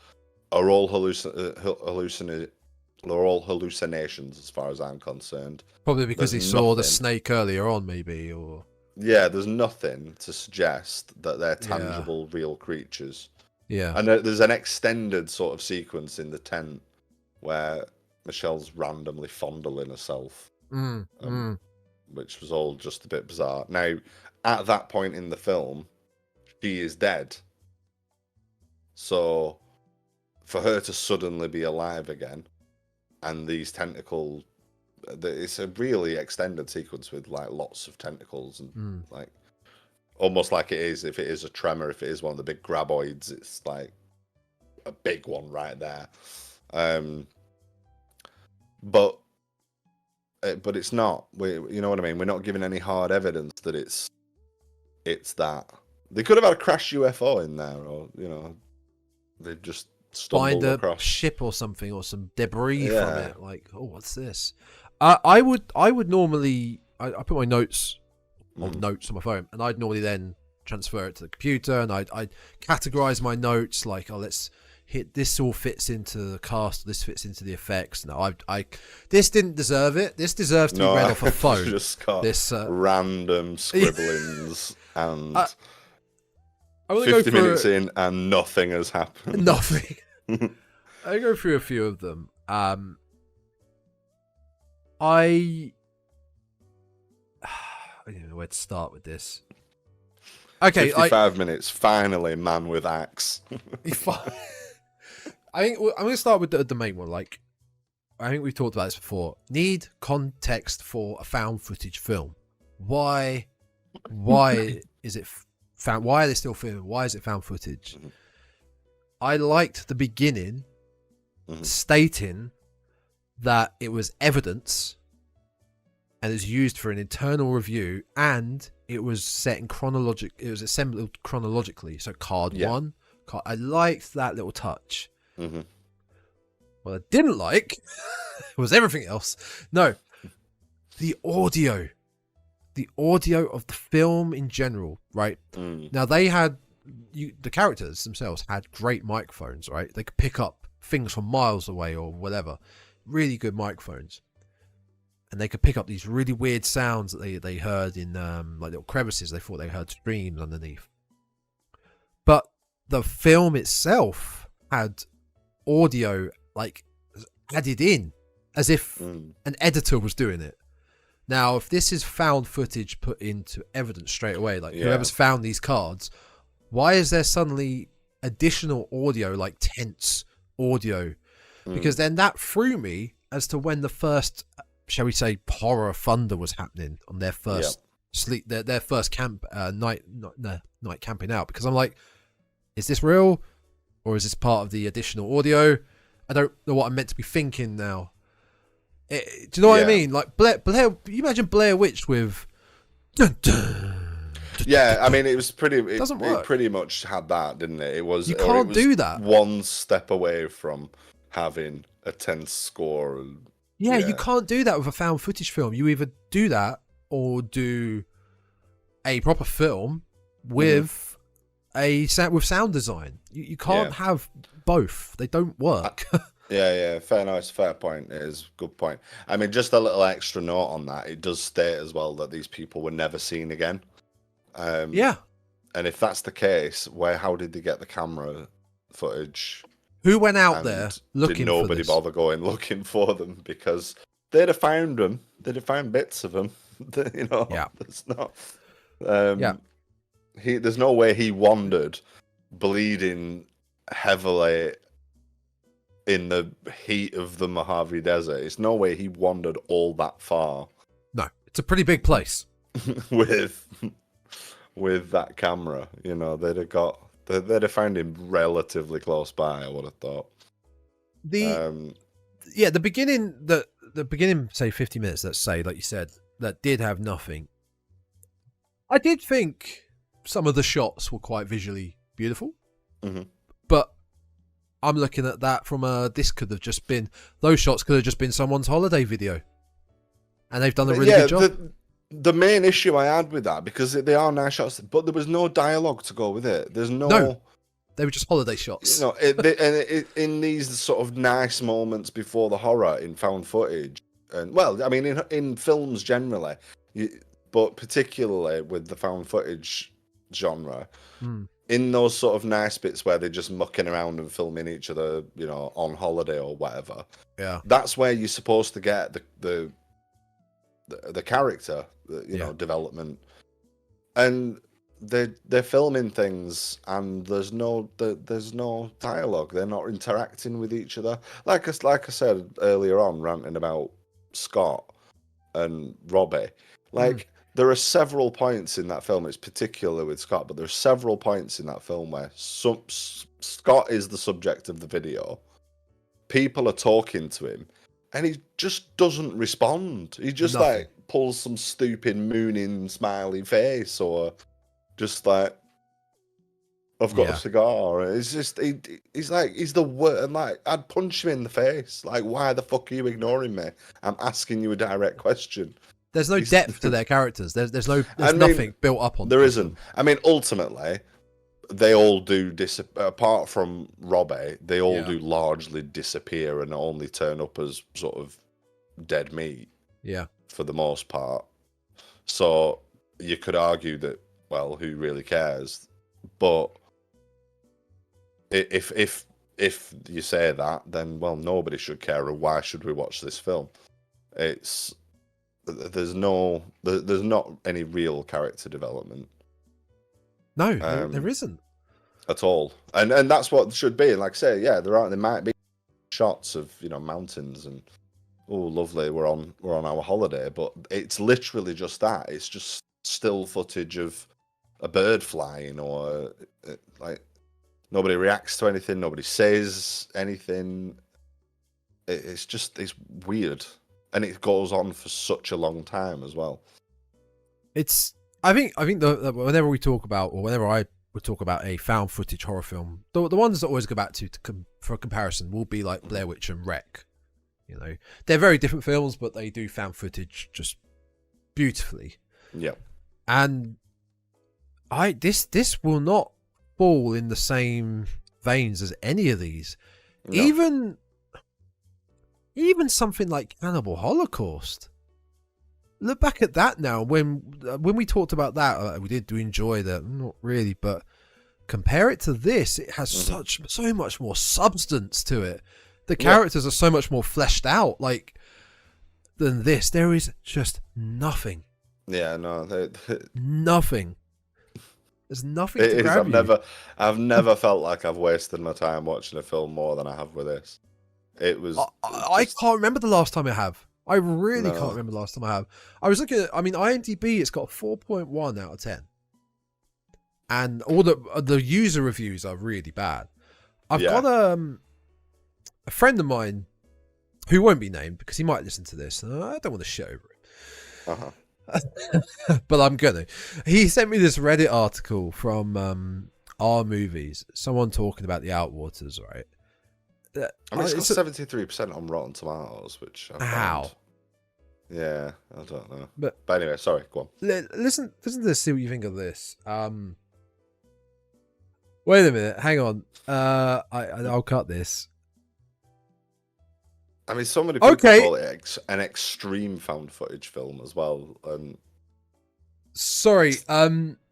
are all hallucinations, as far as I'm concerned. Probably because he saw the snake earlier on, maybe, or there's nothing to suggest that they're tangible, real creatures. Yeah, and there's an extended sort of sequence in the tent where Michelle's randomly fondling herself, which was all just a bit bizarre. Now, at that point in the film, she is dead. So, for her to suddenly be alive again, and these tentacles, it's a really extended sequence with like lots of tentacles and like, almost like it is. If it is a tremor, if it is one of the big graboids, it's like a big one right there. But it's not. You know what I mean? We're not given any hard evidence that it's that. They could have had a crashed UFO in there, or they just stumbled find across a ship or something, or some debris from it. Like, oh, what's this? I would normally I put my notes on my phone, and I'd normally then transfer it to the computer, and I'd categorize my notes like, oh, let's hit this, all fits into the cast, this fits into the effects. No, I this didn't deserve it. This deserves to be read off a phone. Just got this random scribblings and I 50 minutes in and nothing has happened. Nothing. I go through a few of them. I don't know where to start with this. Okay, 55 minutes. Finally, man with axe. I think I'm going to start with the main one. Like, I think we've talked about this before. Need context for a found footage film. Why is it found? Why are they still filming? Why is it found footage? Mm-hmm. I liked the beginning stating that it was evidence and is used for an internal review, and it was set in it was assembled chronologically. So card one. I liked that little touch. Mm-hmm. What I didn't like was everything else. No, the audio of the film in general, right? Now they had the characters themselves had great microphones, right? They could pick up things from miles away or whatever. Really good microphones, and they could pick up these really weird sounds that they heard in like little crevices. They thought they heard streams underneath, but the film itself had audio like added in as if an editor was doing it. Now, if this is found footage put into evidence straight away, like whoever's found these cards, why is there suddenly additional audio, like tense audio? Because then that threw me as to when the first, shall we say, horror thunder was happening on their first their first camp night camping out. Because I'm like, is this real, or is this part of the additional audio? I don't know what I'm meant to be thinking now. Do you know what I mean? Like Blair, you imagine Blair Witch with. Yeah, I mean, it was pretty. It doesn't work. It pretty much had that, didn't it? It was. You can't do that. One step away from having a tense score. Yeah, you can't do that with a found footage film. You either do that or do a proper film with with sound design. You can't have both. They don't work. Yeah, fair point. It is a good point. I mean, just a little extra note on that. It does state as well that these people were never seen again. And if that's the case, how did they get the camera footage? Who went out there looking did nobody for this? bother going looking for them? Because they'd have found them. They'd have found bits of them. There's not. There's no way he wandered, bleeding heavily in the heat of the Mojave Desert. It's no way he wandered all that far. No, it's a pretty big place. with that camera, they'd have found him relatively close by, I would have thought. The beginning, say 50 minutes, let's say, like you said, that did have nothing. I did think some of the shots were quite visually beautiful, but I'm looking at that from those shots could have just been someone's holiday video, and they've done a really good job. The main issue I had with that, because they are nice shots, but there was no dialogue to go with it. There's no, they were just holiday shots. In these sort of nice moments before the horror in found footage, and in films generally, but particularly with the found footage genre, in those sort of nice bits where they're just mucking around and filming each other, on holiday or whatever. Yeah, that's where you're supposed to get the character, development, and they're filming things and there's no dialogue. They're not interacting with each other. Like I said earlier on, ranting about Scott and Robbie. there are several points in that film. It's particular with Scott, but there are several points in that film where Scott is the subject of the video. People are talking to him, and he just doesn't respond. He just Nothing. like pulls some stupid mooning smiley face, or just like, I've got a cigar. It's just he's like, he's the worst. And like, I'd punch him in the face. Like, why the fuck are you ignoring me? I'm asking you a direct question. There's no depth to their characters. There's nothing built up on. There isn't. I mean, ultimately, they all do apart from Robbie, they all do largely disappear and only turn up as sort of dead meat. Yeah. For the most part. So you could argue that, well, who really cares? But if you say that, then, well, nobody should care, and why should we watch this film? There's not any real character development. No, there isn't at all, and that's what it should be. And like I say, there might be shots of mountains and lovely, we're on our holiday, but it's literally just that. It's just still footage of a bird flying, or like nobody reacts to anything, nobody says anything. It's weird. And it goes on for such a long time as well. I think whenever we talk about, or whenever I would talk about a found footage horror film, the ones that always go back for a comparison will be like Blair Witch and Wreck. They're very different films, but they do found footage just beautifully. Yeah. And this will not fall in the same veins as any of these. No. Even something like Cannibal Holocaust. Look back at that now. When we talked about that, we did enjoy that. Not really, but compare it to this. It has so much more substance to it. The characters are so much more fleshed out. Than this. There is just nothing. Yeah, no, nothing. There's nothing to grab you. I've never felt like I've wasted my time watching a film more than I have with this. It was. I can't remember the last time I have. I really can't remember the last time I have. I was looking at. IMDb. It's got a 4.1 out of 10, and all the user reviews are really bad. I've got a friend of mine who won't be named because he might listen to this, and I don't want to shit over him. But I'm gonna. He sent me this Reddit article from our movies. Someone talking about the Outwaters, right? It's got 73% on Rotten Tomatoes, which I found. Yeah, I don't know. But anyway, sorry, go on. Listen to this, see what you think of this. Wait a minute, hang on. I'll cut this. So many people call it an extreme found footage film as well. Sorry,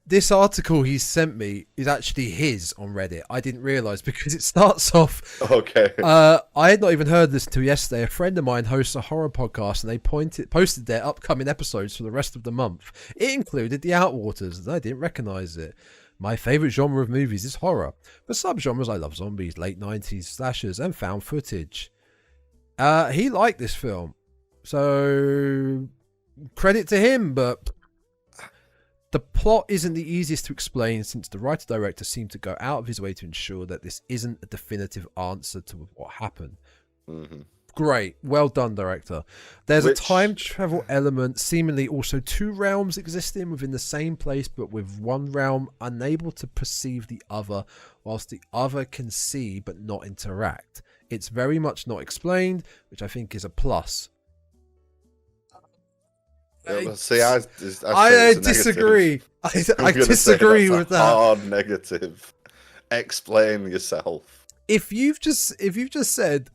this article he sent me is actually his on Reddit. I didn't realise because it starts off. Okay. I had not even heard this until yesterday. A friend of mine hosts a horror podcast, and they posted their upcoming episodes for the rest of the month. It included the Outwaters, and I didn't recognise it. My favourite genre of movies is horror. For subgenres, I love zombies, late 90s slashers, and found footage. He liked this film, so credit to him, but the plot isn't the easiest to explain since the writer-director seemed to go out of his way to ensure that this isn't a definitive answer to what happened. Mm-hmm. Great. Well done, director. There's a time travel element, seemingly also two realms existing within the same place, but with one realm unable to perceive the other, whilst the other can see but not interact. It's very much not explained, which I think is a plus. I disagree. I disagree with that. Hard negative. Explain yourself. If you've just said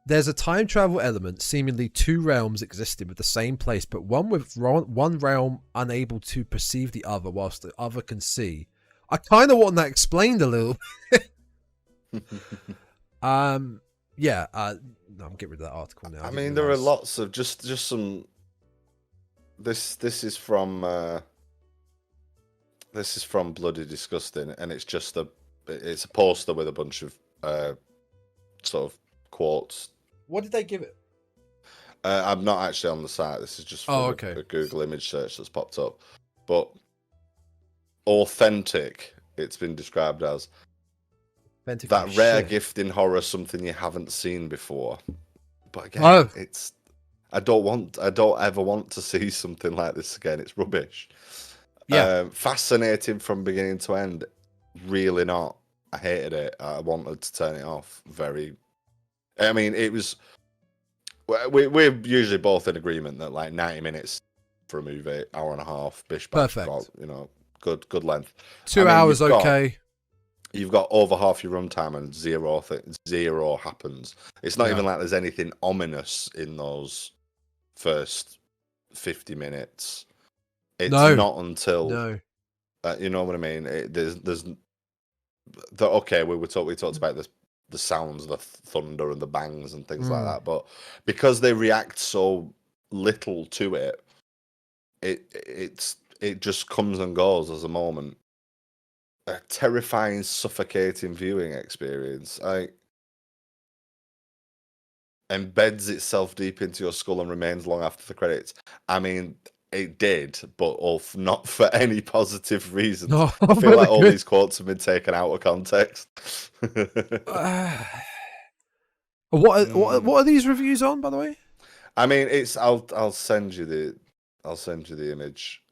there's a time travel element, seemingly two realms existing with the same place, but one realm unable to perceive the other, whilst the other can see. I kind of want that explained a little bit. I'm getting rid of that article now. There are lots of just some. This is from Bloody Disgusting, and it's just a poster with a bunch of sort of quotes. What did they give it? I'm not actually on the site. This is just from a Google image search that's popped up. But authentic, it's been described as Authentic that as rare shit. gift in horror, something you haven't seen before. But again, it's I don't ever want to see something like this again. It's rubbish. Yeah. Fascinating from beginning to end. Really not. I hated it. I wanted to turn it off. I mean, it was. We're usually both in agreement that like 90 minutes for a movie, hour and a half, bish bash, Perfect. Good length. 2 hours, okay. You've got over half your runtime and zero happens. It's not even like there's anything ominous in those first 50 minutes. It's not until you know what I mean. We talked about the sounds, the thunder and the bangs and things like that, but because they react so little to it, it just comes and goes as a moment. A terrifying, suffocating viewing experience. Embeds itself deep into your skull and remains long after the credits. I mean, it did, but not for any positive reasons. No, I feel like all these quotes have been taken out of context. What are these reviews on, by the way? I mean, I'll send you the image.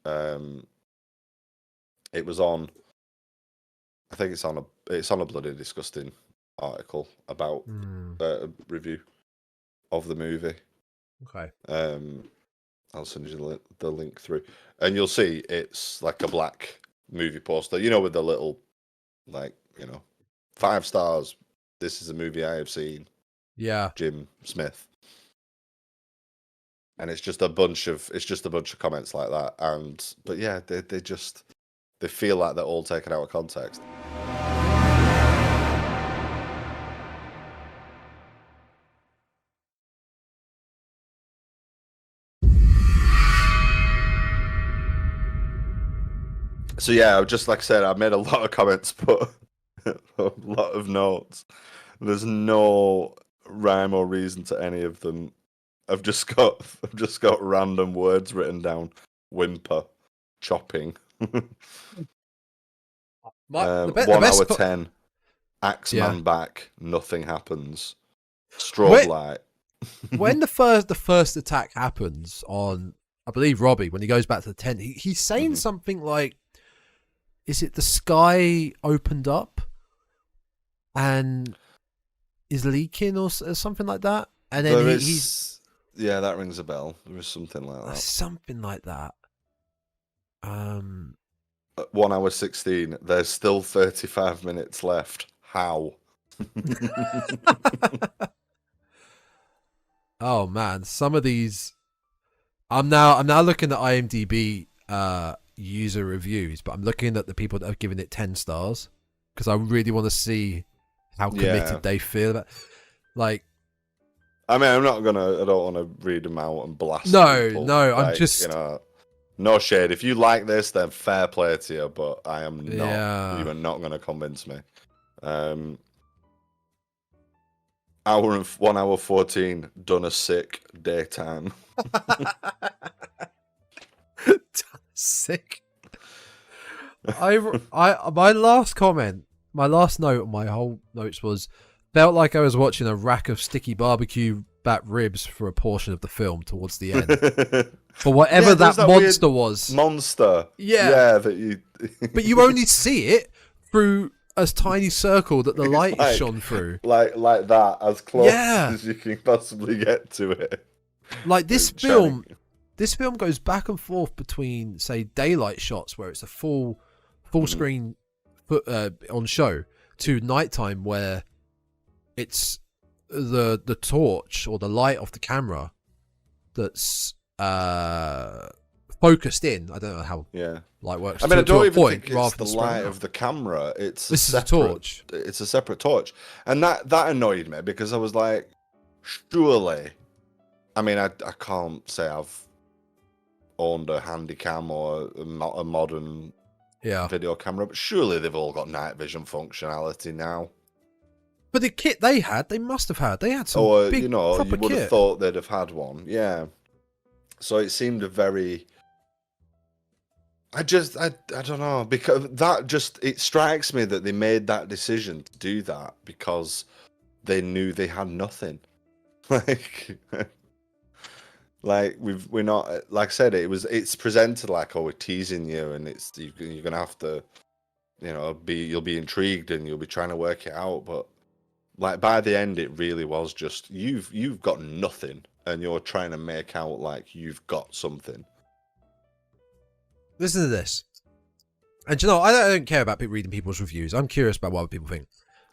It was on. I think it's on a bloody disgusting article about a review of the movie. Okay. I'll send you the link through, and you'll see it's like a black movie poster. With the little 5 stars. This is a movie I have seen. Yeah. Jim Smith. And it's just a bunch of comments like that. But yeah, they feel like they're all taken out of context. So yeah, just like I said, I made a lot of comments, but a lot of notes. There's no rhyme or reason to any of them. I've just got random words written down. Whimper, chopping. 1 hour 10. Axeman back. Nothing happens. Strobe light. When the first attack happens on, I believe, Robbie, when he goes back to the tent, he's saying something like, "Is it the sky opened up and is leaking or something like that?" And then he's yeah, that rings a bell. There is something like that. Something like that. 1 hour 16. There's still 35 minutes left. How? Oh man, some of these. I'm now looking at IMDb user reviews, but I'm looking at the people that have given it 10 stars because I really want to see how committed they feel about. Like, I mean, I don't want to read them out and blast. No, people. I'm just no shade. If you like this, then fair play to you. But I am not. Yeah. You are not going to convince me. 1 hour 14. Done a sick daytime. Sick. My last note on my whole notes was, felt like I was watching a rack of sticky barbecue back ribs for a portion of the film towards the end. For whatever that monster was. Monster. Yeah. Yeah, but you only see it through a tiny circle that the light is shone through. Like that, as close as you can possibly get to it. Like this film goes back and forth between, say, daylight shots where it's a full screen on show to nighttime where it's the torch or the light of the camera that's focused in. I don't know how light works. I mean, I don't even think it's the light of the camera. This is a torch. It's a separate torch, and that annoyed me because I was like, surely. I mean, I can't say I've owned a Handycam or a modern video camera, but surely they've all got night vision functionality now. But the kit they must have had. They had some big, you proper would kit. have thought they'd have had one. Yeah. So it seemed a very. I don't know, because it strikes me that they made that decision to do that because they knew they had nothing. We're not, like I said, it's presented like, oh, we're teasing you, and you're gonna have to, you'll be intrigued and you'll be trying to work it out, but like by the end, it really was just you've got nothing, and you're trying to make out like you've got something. Listen to this. And you know, I don't care about reading people's reviews. I'm curious about what other people think.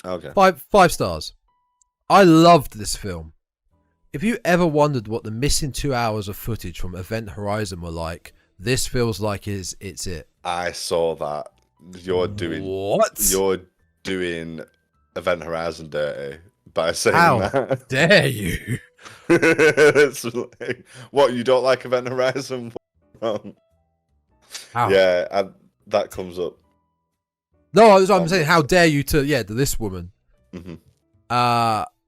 Okay. 5 stars. I loved this film. If you ever wondered what the missing 2 hours of footage from Event Horizon were like, this feels like it's it. I saw that. You're doing Event Horizon dirty by saying How that. dare you? It's like, what, you don't like Event Horizon? How? Yeah, that comes up. No, I'm saying, how dare you to this woman? Mm-hmm.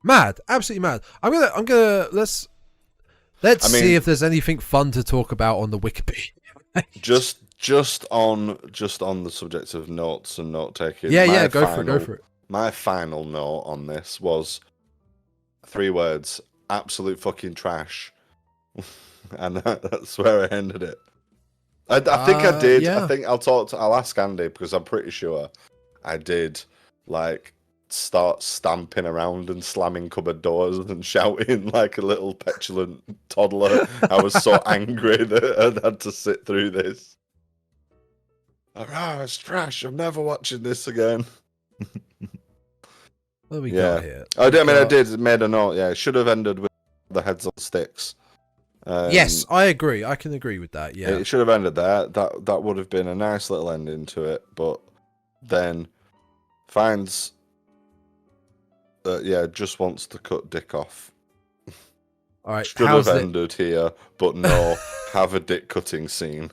Mad, absolutely mad. I'm gonna let's see if there's anything fun to talk about on the Wikipedia. just on the subject of notes and note taking. Go for it. My final note on this was 3 words: absolute fucking trash, and that's where I ended it. I think I did. Yeah. I think I'll ask Andy, because I'm pretty sure I did start stamping around and slamming cupboard doors and shouting like a little petulant toddler. I was so angry that I had to sit through this. It's trash. I'm never watching this again. What have we got here? I did made a note. Yeah, it should have ended with the heads on sticks. Yes, I agree. I can agree with that. Yeah, it should have ended there. That would have been a nice little ending to it. But then finds that just wants to cut dick off. All right, should have ended here, but no, have a dick cutting scene.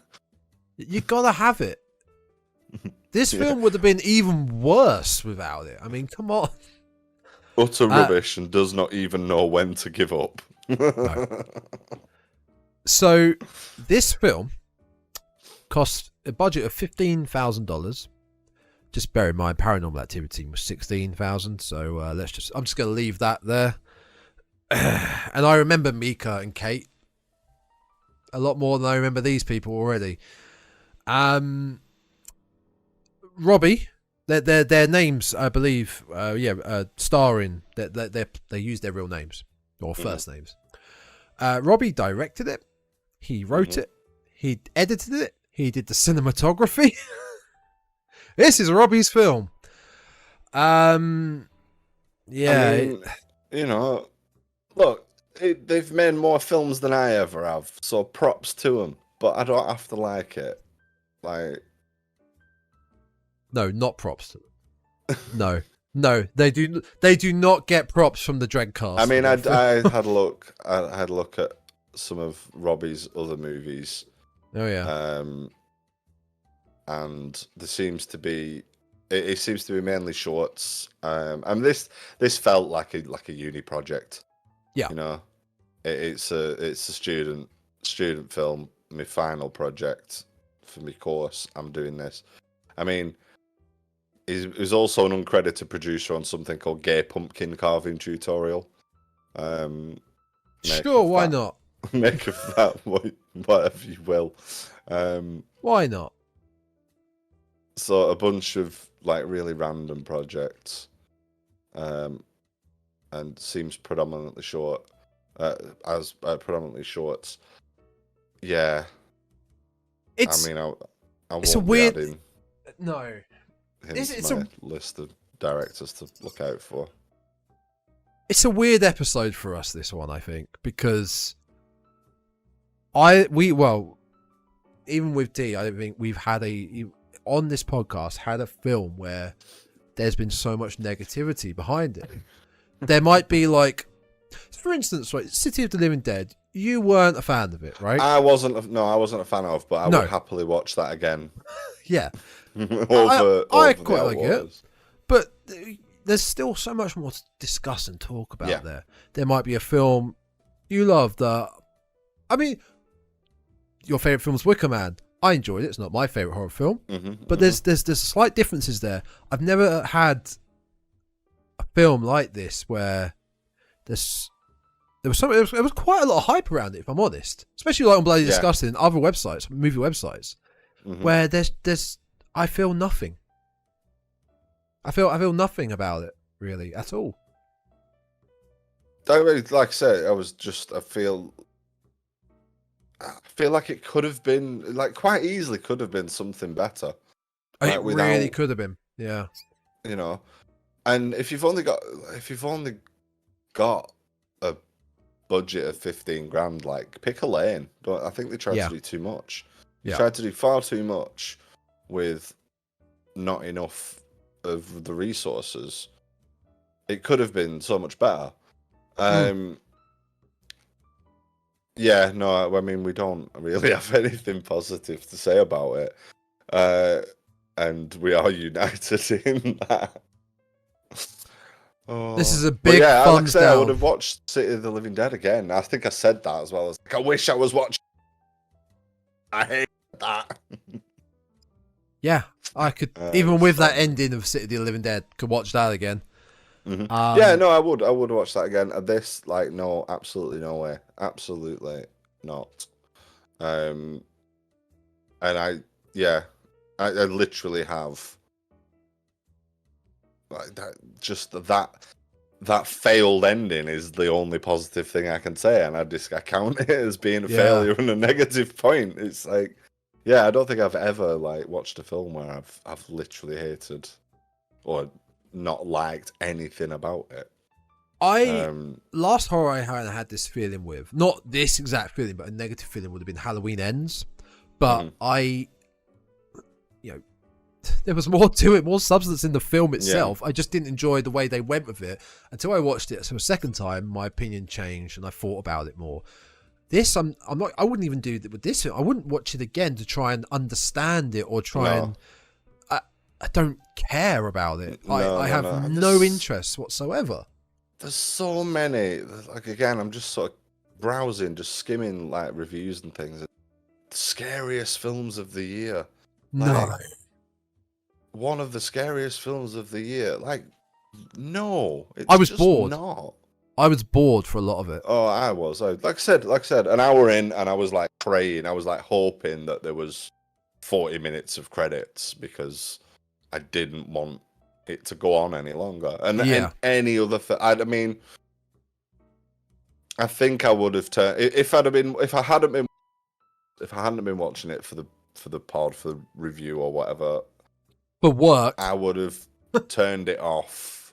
You gotta have it. This film would have been even worse without it. I mean, come on. Utter rubbish and does not even know when to give up. No. So, this film cost a budget of $15,000. Just bear in mind, Paranormal Activity was $16,000. So I'm just going to leave that there. And I remember Mika and Kate a lot more than I remember these people already. Robbie, their names, I believe, starring, they use their real names or first names. Robbie directed it. He wrote it. He edited it. He did the cinematography. This is Robbie's film. I mean, look, they've made more films than I ever have, so props to them. But I don't have to like it. No, not props to them. No, they do not get props from the Dreadcast. I mean, I had a look. I had a look at some of Robbie's other movies. Oh yeah. And there seems to be, it seems to be mainly shorts. And this felt like a uni project. Yeah. It's a student film. My final project for my course. I'm doing this. I mean, he's also an uncredited producer on something called Gay Pumpkin Carving Tutorial. Sure, why not? Make of that whatever you will. Why not? So a bunch of really random projects, and seems predominantly short, predominantly shorts. Yeah, It's. I mean, I it's won't a weird. be adding No. him to my list of directors to look out for. It's a weird episode for us, this one, I think, because even with D, I don't think we've had on this podcast had a film where there's been so much negativity behind it. There might be for instance, City of the Living Dead. You weren't a fan of it, right? I wasn't a fan of, but I would happily watch that again. Yeah. over I quite like Outwaters. it. But there's still so much more to discuss and talk about there. There might be a film you love that. I mean, your favourite film's Wicker Man. I enjoyed it. It's not my favourite horror film. But there's slight differences there. I've never had a film like this where there was quite a lot of hype around it, if I'm honest. Especially like on Bloody Disgusting and other websites, movie websites, where I feel nothing. I feel nothing about it, really, at all. Like I said, I feel like it could have been, like, quite easily could have been something better. It really could have been, yeah. You know, and if you've only got a budget of 15 grand, like, pick a lane. But I think they tried to do too much. They tried to do far too much with not enough of the resources. It could have been so much better. Yeah, no, I mean, we don't really have anything positive to say about it. And we are united in that. This is a big thumbs down. I would have watched City of the Living Dead again. I think I said that as well. As like, I wish I was watching. I hate that. Yeah, I could, even with that ending of City of the Living Dead, could watch that again. Yeah, no, I would watch that again. This, like, no, absolutely no way. Absolutely not. And I literally have like that. Just that failed ending is the only positive thing I can say, and I count it as being a failure and a negative point. It's like, yeah, I don't think I've ever like watched a film where I've literally hated or not liked anything about it. Last horror I had this feeling with, not this exact feeling, but a negative feeling would have been Halloween Ends. But there was more to it, more substance in the film itself. I just didn't enjoy the way they went with it until I watched it. So a second time, my opinion changed and I thought about it more. This, I wouldn't even do it with this. I wouldn't watch it again to try and understand it or try and. I don't care about it. I have no interest whatsoever. There's so many. Like, again, I'm just sort of browsing, just skimming like reviews and things. The scariest films of the year. Like, No. One of the scariest films of the year. Like, no. I was bored. Not. I was bored for a lot of it. Oh, I was. Like I said, an hour in, and I was like praying. I was like hoping that there was 40 minutes of credits because I didn't want it to go on any longer. And any other I mean, I think I would have turned if I hadn't been watching it for the pod, for the review or whatever. For work, I would have turned it off.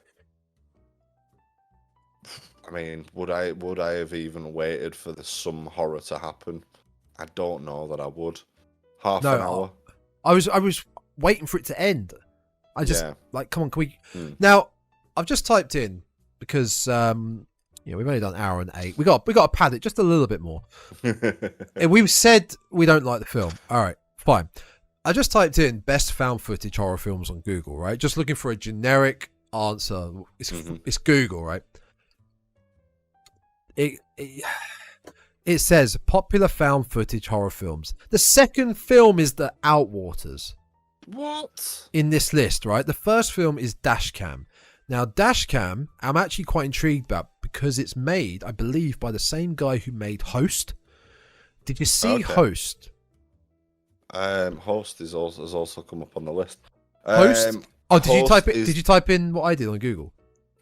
I mean, would I have even waited for some horror to happen? I don't know that I would. Half an hour. I was waiting for it to end. I just like, come on, can we? Now, I've just typed in because we've only done an hour and 8. We got to pad it just a little bit more. And we've said we don't like the film. All right, fine. I just typed in best found footage horror films on Google, right? Just looking for a generic answer. It's Google, right? It says popular found footage horror films. The second film is the Outwaters. What? In this list, right? The first film is Dashcam. Now, Dashcam, I'm actually quite intrigued about because it's made, I believe, by the same guy who made Host. Did you see Host? Host has also come up on the list. Host? Did you type in what I did on Google?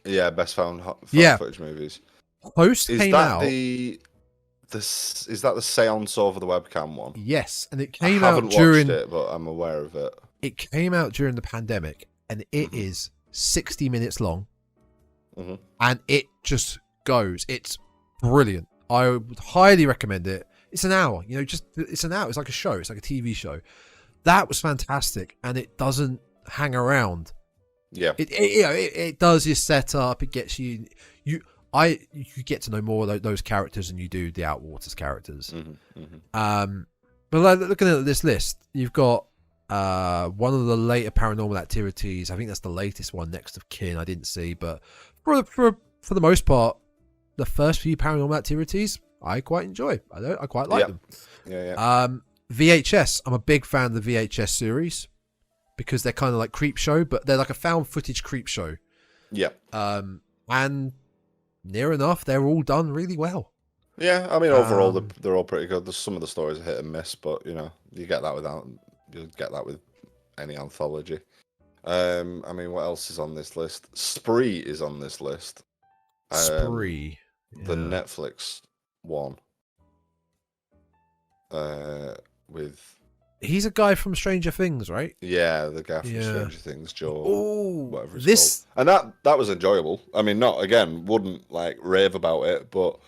Yeah, best found footage movies. Host came out. Is that the seance over the webcam one? Yes, and it came I out haven't during. watched it, but I'm aware of it. It came out during the pandemic, and it is 60 minutes long, and it just goes. It's brilliant. I would highly recommend it. It's an hour, it's an hour. It's like a show. It's like a TV show. That was fantastic, and it doesn't hang around. Yeah, it does your setup. It gets you get to know more of those characters than you do the Outwaters characters. But like, looking at this list, you've got One of the later Paranormal Activities. I think that's the latest one, Next of Kin. I didn't see, but for the most part, the first few Paranormal Activities I quite enjoy. I quite like them. Yeah. VHS. I'm a big fan of the VHS series because they're kind of like creep show, but they're like a found footage creep show. Yeah. And near enough, they're all done really well. Yeah, I mean, overall, they're all pretty good. There's some of the stories are hit and miss, but you get that with any anthology. I mean, what else is on this list? Spree is on this list. Spree, the Netflix one. With he's a guy from Stranger Things, right? Yeah, the guy from Stranger Things, Joe. Oh, whatever it's called. And that was enjoyable. I mean, wouldn't like rave about it, but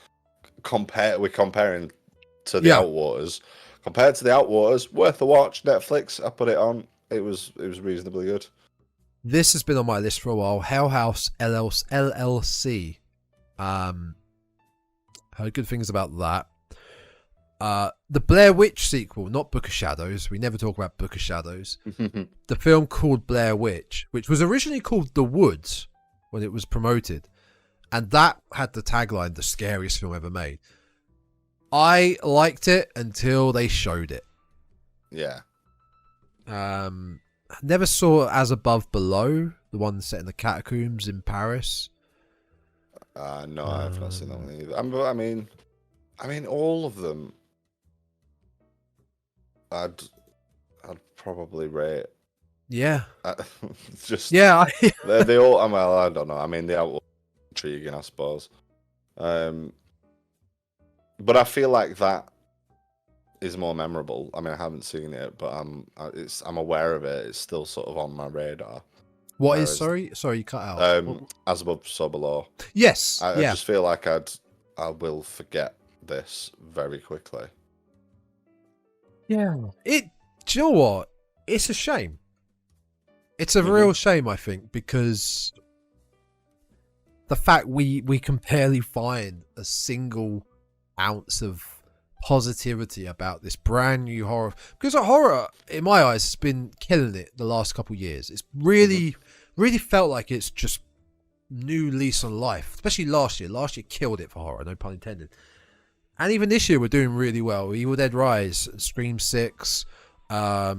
we're comparing to the Outwaters. Compared to the Outwaters, worth a watch. Netflix, I put it on. It was reasonably good. This has been on my list for a while. Hell House LLC. Heard good things about that. The Blair Witch sequel, not Book of Shadows. We never talk about Book of Shadows. The film called Blair Witch, which was originally called The Woods when it was promoted. And that had the tagline, the scariest film ever made. I liked it until they showed it. Yeah. Never saw As Above Below, the one set in the catacombs in Paris. No, I've not seen that one either. I mean, all of them. I'd probably rate. Yeah. Just yeah. they all. I don't know. I mean, the outward intriguing, I suppose. But I feel like that is more memorable. I mean, I haven't seen it, but I'm aware of it. It's still sort of on my radar. What is? Sorry, you cut out. As Above, So Below. Yes. I just feel like I will forget this very quickly. Yeah. Do you know what? It's a shame. It's a real shame, I think, because the fact we can barely find a single ounce of positivity about this brand new horror. Because horror, in my eyes, has been killing it the last couple of years. It's really felt like it's just new lease on life, especially last year. Last year killed it for horror, no pun intended. And even this year, we're doing really well. Evil Dead Rise, Scream 6. I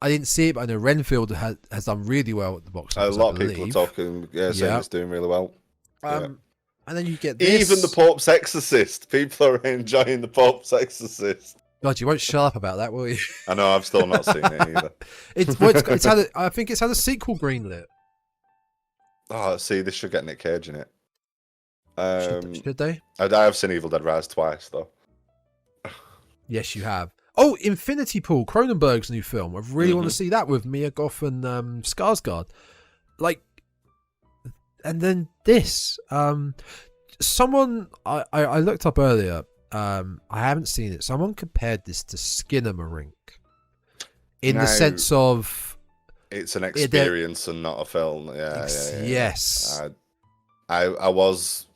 didn't see it, but I know Renfield has done really well at the box office. A lot of people are talking, saying it's doing really well. And then you get this. Even the Pope's Exorcist. People are enjoying the Pope's Exorcist. God, you won't shut up about that, will you? I know, I've still not seen it either. I think it's had a sequel greenlit. Oh, see, this should get Nick Cage in it. Should they? I have seen Evil Dead Rise twice, though. Yes, you have. Oh, Infinity Pool, Cronenberg's new film. I really want to see that with Mia Goth and Skarsgård. And then this. Someone I looked up earlier. I haven't seen it. Someone compared this to Skinamarink. In the sense of... It's an experience and not a film. Yeah. Yes. I was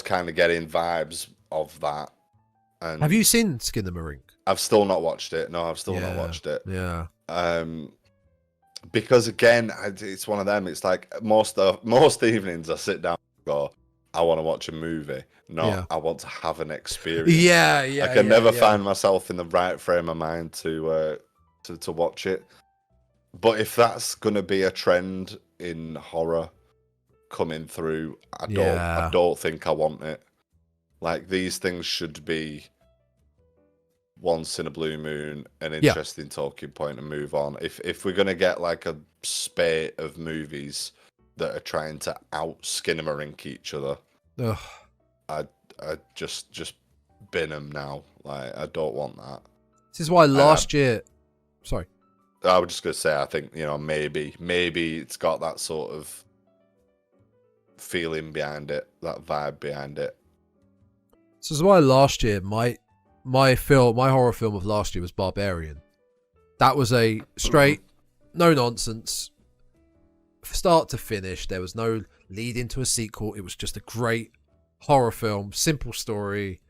kind of getting vibes of that. And have you seen Skinamarink? I've still not watched it. No, I've still not watched it. Yeah. Because again, it's one of them. It's like most evenings I sit down and go, I want to watch a movie. No, I want to have an experience. Yeah. I can never find myself in the right frame of mind to watch it. But if that's gonna be a trend in horror coming through, I don't think I want it. Like, these things should be once in a blue moon, an interesting talking point, and move on. If we're gonna get like a spate of movies that are trying to out Skinamarink each other, I just bin them now. Like, I don't want that. This is why last year. Sorry. I was just gonna say, I think maybe it's got that sort of feeling behind it, that vibe behind it. This is why last year my horror film of last year was Barbarian. That was a straight, no nonsense, start to finish. There was no lead into a sequel. It was just a great horror film, simple story,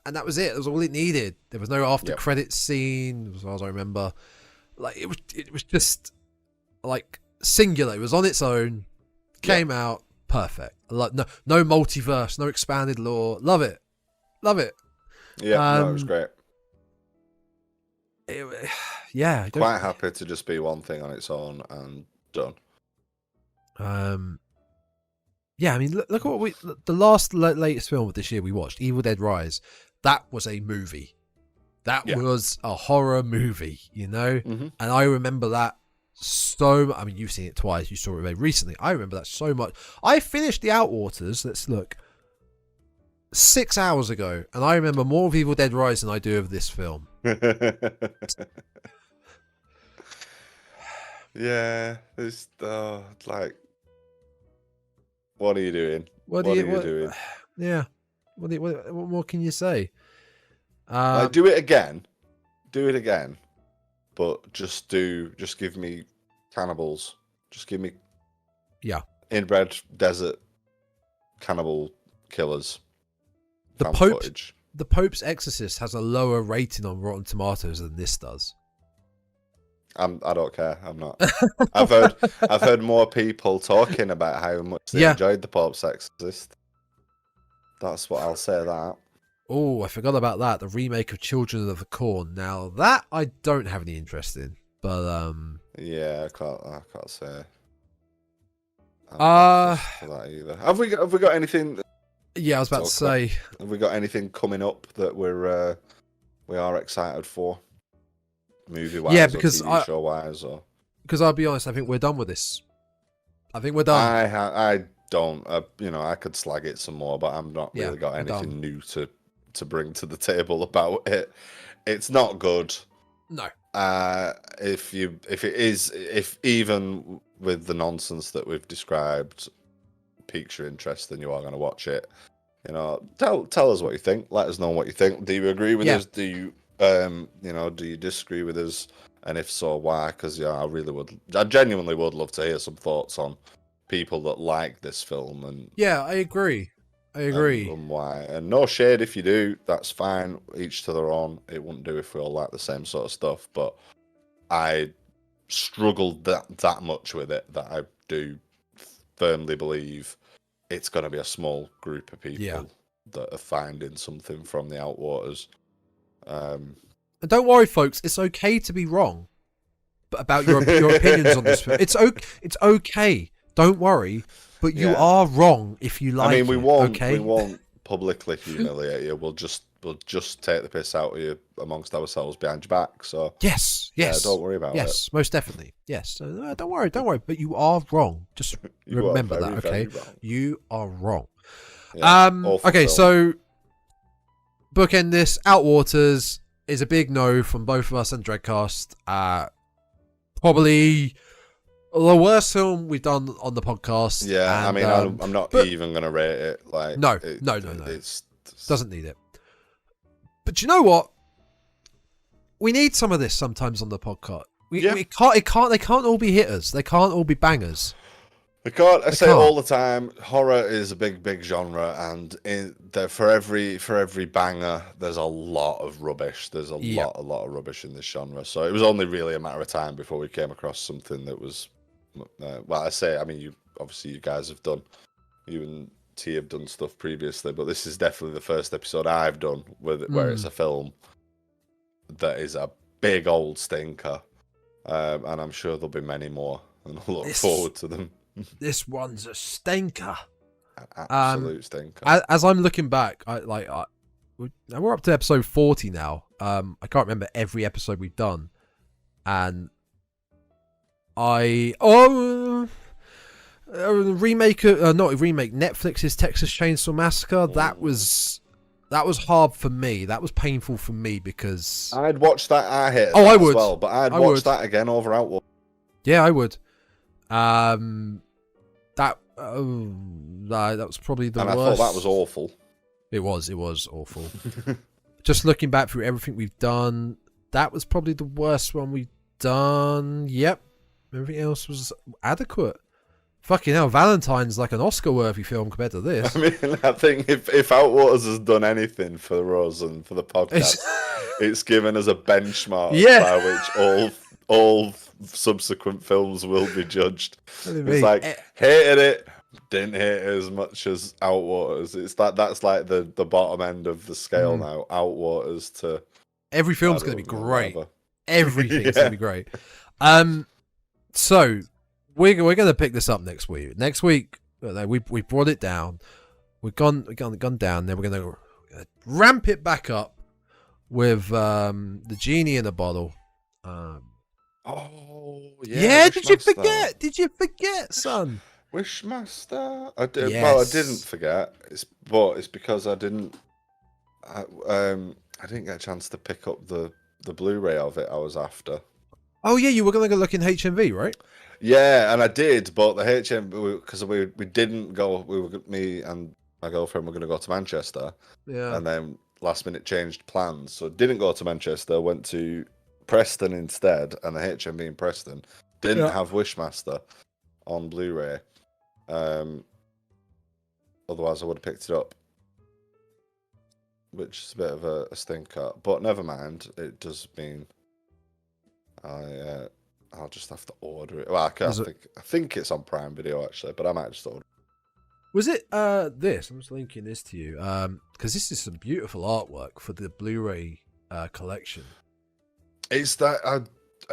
and that was it. That was all it needed. There was no after credits scene, as far as I remember. Like it was just like singular. It was on its own. Came out perfect. Like no multiverse, no expanded lore. Love it. Yeah, no, it was great. Quite happy to just be one thing on its own and done. Yeah, I mean, look at what the latest film of this year we watched, Evil Dead Rise. That was a movie. That was a horror movie, you know? Mm-hmm. And I remember that so... I mean, you've seen it twice. You saw it very recently. I remember that so much. I finished the Outwaters, let's look, 6 hours ago. And I remember more of Evil Dead Rise than I do of this film. Yeah, it's like... What are you doing? What are you doing? Yeah. What more can you say? Like, do it again, but just give me cannibals. Just give me inbred desert cannibal killers. The Pope's Exorcist has a lower rating on Rotten Tomatoes than this does. I don't care. I'm not. I've heard more people talking about how much they enjoyed the Pope's Exorcist. That's what I'll say. That. Oh, I forgot about that. The remake of Children of the Corn. Now that I don't have any interest in, but yeah, I can't say. That either. Have we got anything? Yeah, I was about to say. Have we got anything coming up that we are excited for? Movie wise, or TV show wise, or because I'll be honest, I think we're done with this. I think we're done. I don't. I could slag it some more, but I'm not really got anything new to bring to the table about it. It's not good. No. If even with the nonsense that we've described piques your interest, then you are going to watch it. Tell us what you think. Let us know what you think. Do you agree with us? Do you do you disagree with us? And if so, why? Because I genuinely would love to hear some thoughts on people that like this film. And I agree. And why? And no shade if you do. That's fine. Each to their own. It wouldn't do if we all like the same sort of stuff. But I struggled that much with it that I do firmly believe it's going to be a small group of people that are finding something from the Outwaters. And don't worry, folks. It's okay to be wrong, but about your opinions on this film. It's okay. Don't worry. But you are wrong if you like. I mean, we won't publicly humiliate you. We'll just take the piss out of you amongst ourselves behind your back. So yes, don't worry about it. Yes, most definitely. Yes, so, don't worry. But you are wrong. Just remember that, okay? You are wrong. Yeah, okay, so bookend this. Outwaters is a big no from both of us and Dreadcast. Probably the worst film we've done on the podcast. Yeah, and, I mean, I'm not even going to rate it. Like, no. It doesn't need it. But you know what? We need some of this sometimes on the podcast. They can't all be hitters. They can't all be bangers. I say it all the time. Horror is a big genre, and for every banger, there's a lot of rubbish. There's a lot of rubbish in this genre. So it was only really a matter of time before we came across something that was. You guys have done. You and T have done stuff previously, but this is definitely the first episode I've done where it's a film that is a big old stinker, and I'm sure there'll be many more, and I look forward to them. This one's a stinker. An absolute stinker. As I'm looking back, we're up to episode 40 now. I can't remember every episode we've done, and Netflix's Texas Chainsaw Massacre. That was hard for me. That was painful for me because I'd watch that. I hate it. I would as well, but I'd watch that again over Outwaters. Yeah, I would. That was probably the worst. I thought that was awful. It was awful. Just looking back through everything we've done, that was probably the worst one we've done. Yep. Everything else was adequate. Fucking hell, Valentine's like an Oscar-worthy film compared to this. I mean, I think if Outwaters has done anything for us and for the podcast, it's given us a benchmark by which all subsequent films will be judged. What do you It's mean? like hated it, didn't hate it as much as Outwaters. It's that's like the bottom end of the scale now. Outwaters to Every film's going to be great. Everything's going to be great. So we're going to pick this up next week. Next week, we brought it down. We've gone down. Then we're going to ramp it back up with the genie in a bottle. Yeah. Did you forget? Did you forget, son? Wishmaster. I did. Yes. Well, I didn't forget. It's because I didn't. I didn't get a chance to pick up the Blu-ray of it I was after. Oh yeah, you were going to go look in HMV, right? Yeah, and I did, but the HMV, because we didn't go. Me and my girlfriend were going to go to Manchester. Yeah. And then last minute changed plans, so didn't go to Manchester. Went to Preston instead, and the HMV in Preston didn't have Wishmaster on Blu-ray. Otherwise, I would have picked it up, which is a bit of a stinker. But never mind. It does mean I'll just have to order it. Well, I think it's on Prime Video actually, but I might just order it. Was it this? I'm just linking this to you because this is some beautiful artwork for the Blu-ray collection. It's that I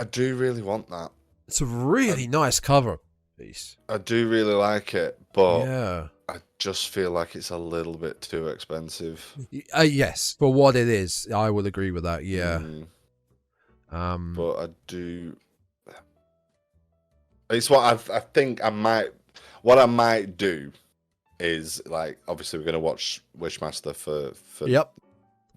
do really want that. It's a really nice cover piece. I do really like it, but yeah, I just feel like it's a little bit too expensive. Yes, for what it is, I would agree with that. Yeah. But I do. It's what I think I might. What I might do is, like, obviously we're gonna watch Wishmaster for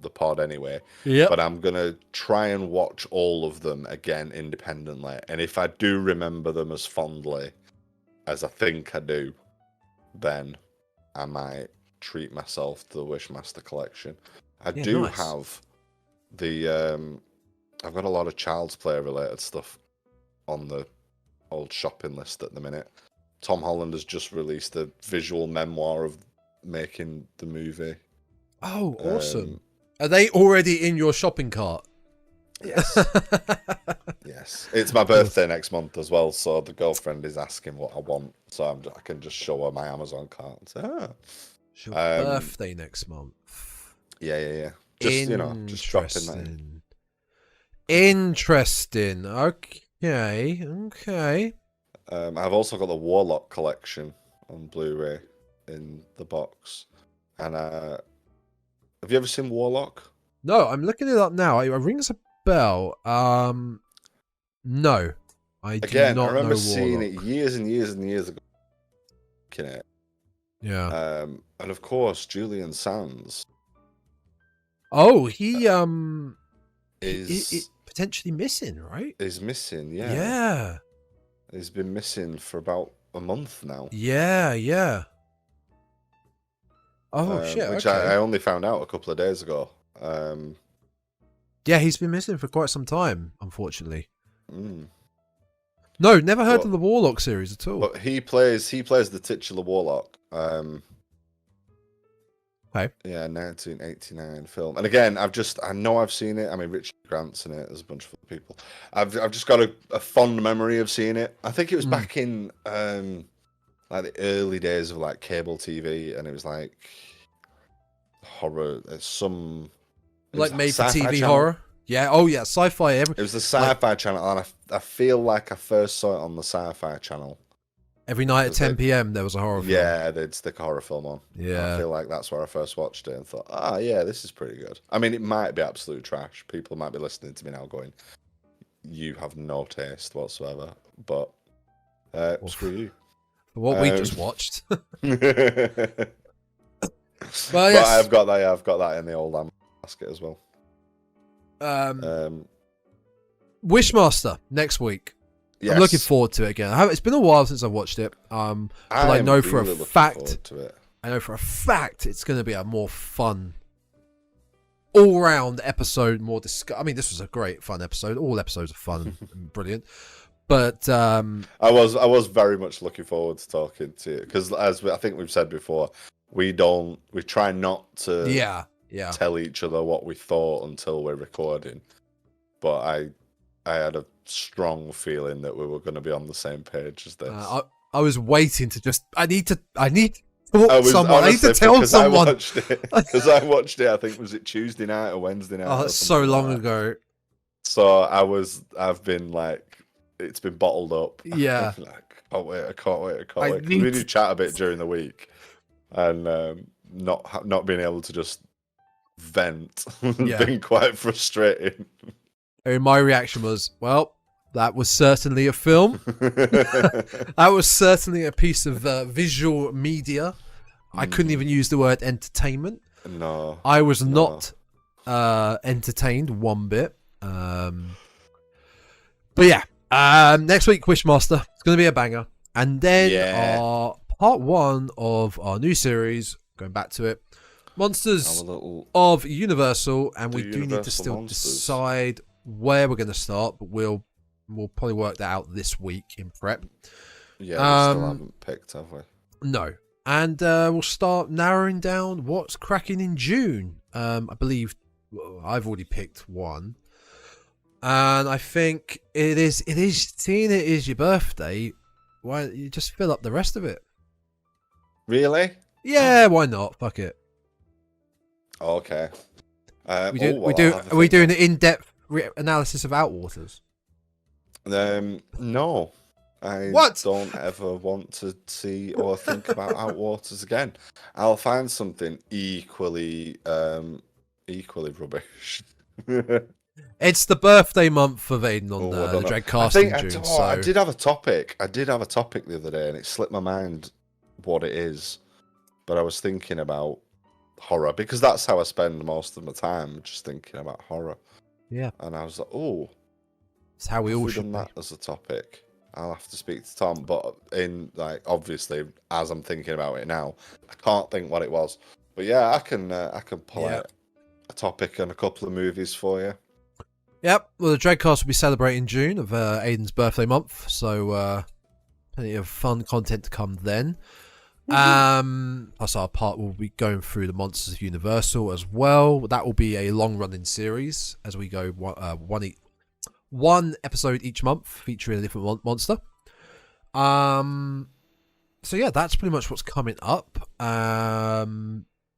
the pod anyway. Yep. But I'm gonna try and watch all of them again independently, and if I do remember them as fondly as I think I do, then I might treat myself to the Wishmaster collection. I do have the I've got a lot of Child's Play related stuff on the old shopping list at the minute. Tom Holland has just released a visual memoir of making the movie. Oh, awesome. Are they already in your shopping cart? Yes. Yes. It's my birthday next month as well, so the girlfriend is asking what I want, so I can just show her my Amazon cart and say, It's your birthday next month. Yeah. Just, just dropping that in. Interesting. Okay. I've also got the Warlock collection on Blu-ray in the box. And have you ever seen Warlock? No, I'm looking it up now. It rings a bell. No, I do not know. I remember seeing it years and years and years ago. Yeah. And of course, Julian Sands. Oh, he is potentially missing, right? Is missing, yeah. Yeah. He's been missing for about a month now. Yeah. Oh shit! Which okay. I only found out a couple of days ago. Yeah, he's been missing for quite some time, unfortunately. No, never heard of the Warlock series at all. But he plays the titular Warlock. Okay. Yeah, 1989 film. And again, I know I've seen it. I mean, Richard Grant's in it. There's a bunch of other people. I've just got a fond memory of seeing it. I think it was back in like the early days of like cable TV, and it was like horror. Made for TV channel. horror. Yeah. Oh yeah, Sci-Fi. It was the Sci-Fi channel, and I feel like I first saw it on the Sci-Fi channel. Every night at 10 p.m. there was a horror film. Yeah, they'd stick a horror film on. Yeah. I feel like that's where I first watched it and thought, yeah, this is pretty good. I mean, it might be absolute trash. People might be listening to me now going, you have no taste whatsoever. But screw you. What we just watched. Well, yes. I've got that in the old Amazon basket as well. Wishmaster next week. Yes. I'm looking forward to it again. It's been a while since I watched it. But I know for a fact. I know for a fact it's going to be a more fun, all-round episode. I mean, this was a great fun episode. All episodes are fun and brilliant. But I was very much looking forward to talking to you because, as I think we've said before, we try not to tell each other what we thought until we're recording. But I had a strong feeling that we were going to be on the same page as this. I was waiting to just. I need to talk to someone. Honestly, I need to tell someone. Because I watched it. I think was it Tuesday night or Wednesday night? Oh, that's so long ago. So I've been like, it's been bottled up. Yeah. Like, I can't wait. We did chat a bit during the week, and not being able to just vent been quite frustrating. And my reaction was, well, that was certainly a film. That was certainly a piece of visual media. I couldn't even use the word entertainment. No. I was not entertained one bit. But yeah, next week, Wishmaster. It's going to be a banger. And then our part 1 of our new series, going back to it, Monsters of Universal. And we do need to still decide where we're going to start, but we'll probably work that out this week in prep. Yeah, we still haven't picked, have we? No. And we'll start narrowing down what's cracking in June. I believe I've already picked one. And I think seeing it is your birthday, why don't you just fill up the rest of it? Really? Yeah, why not? Fuck it. Okay. Are we doing an in-depth analysis of Outwaters? No. I don't ever want to see or think about Outwaters again. I'll find something equally rubbish. It's the birthday month of Aidan on the Dreadcast in June. I did have a topic. The other day, and it slipped my mind what it is. But I was thinking about horror because that's how I spend most of my time, just thinking about horror. Yeah. And I was like, oh, it's how we all should done that as a topic. I'll have to speak to Tom, but obviously, as I'm thinking about it now, I can't think what it was. But yeah, I can pull out a topic and a couple of movies for you. Yep. Well, the Dreadcast will be celebrating June of Aidan's birthday month, so plenty of fun content to come then. Plus our part will be going through the Monsters of Universal as well. That will be a long-running series as we go one episode each month featuring a different monster. So yeah, that's pretty much what's coming up.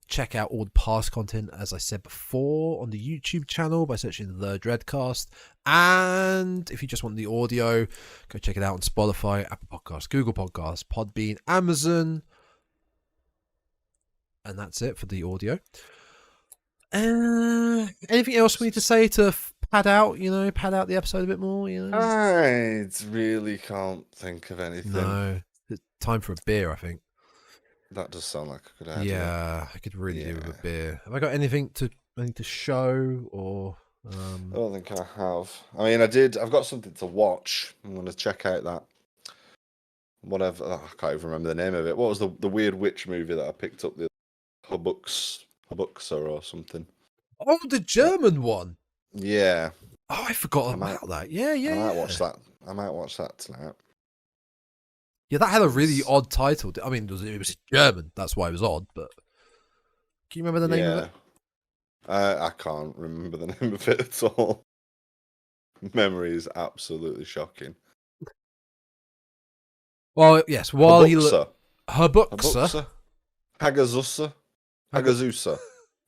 Check out all the past content, as I said before, on the YouTube channel by searching the Dreadcast. And if you just want the audio, go check it out on Spotify, Apple Podcasts, Google Podcasts, Podbean, Amazon. And that's it for the audio. Anything else we need to say to pad out the episode a bit more? I really can't think of anything. No, it's time for a beer, I think. That does sound like a good idea. Yeah, I could really do with a beer. Have I got anything I need to show or? I don't think I have. I mean, I've got something to watch. I'm going to check out that. Whatever. I can't even remember the name of it. What was the weird witch movie that I picked up? The Hubuxa or something. Oh, the German one. Yeah. Oh, I forgot about that. Yeah. I might watch that. I might watch that tonight. Yeah, that had a really odd title. I mean, it was German. That's why it was odd. But can you remember the name of it? I can't remember the name of it at all. Memory is absolutely shocking. Well, yes. While Hubuxa. Hubuxa. Hagazusa.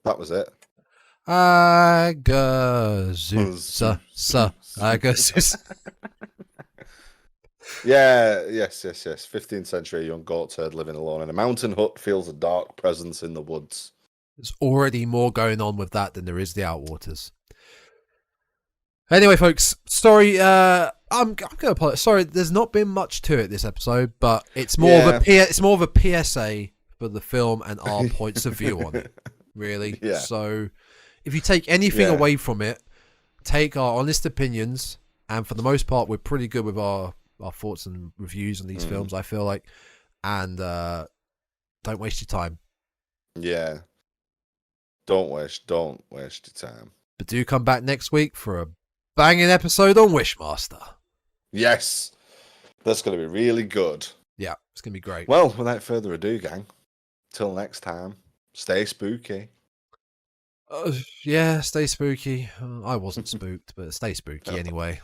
That was it. Hagazusa. Hagazusa. Yeah, yes. 15th century young goat herd living alone in a mountain hut feels a dark presence in the woods. There's already more going on with that than there is the Outwaters. Anyway, folks, sorry, I'm gonna apologize. Sorry, there's not been much to it this episode, but it's more of a PSA for the film and our points of view on it. Really. Yeah. So if you take anything away from it, take our honest opinions, and for the most part, we're pretty good with our thoughts and reviews on these films, I feel like. And don't waste your time. Yeah. Don't waste your time. But do come back next week for a banging episode on Wishmaster. Yes. That's going to be really good. Yeah, it's going to be great. Well, without further ado, gang, till next time, stay spooky. Yeah, stay spooky. I wasn't spooked, but stay spooky anyway.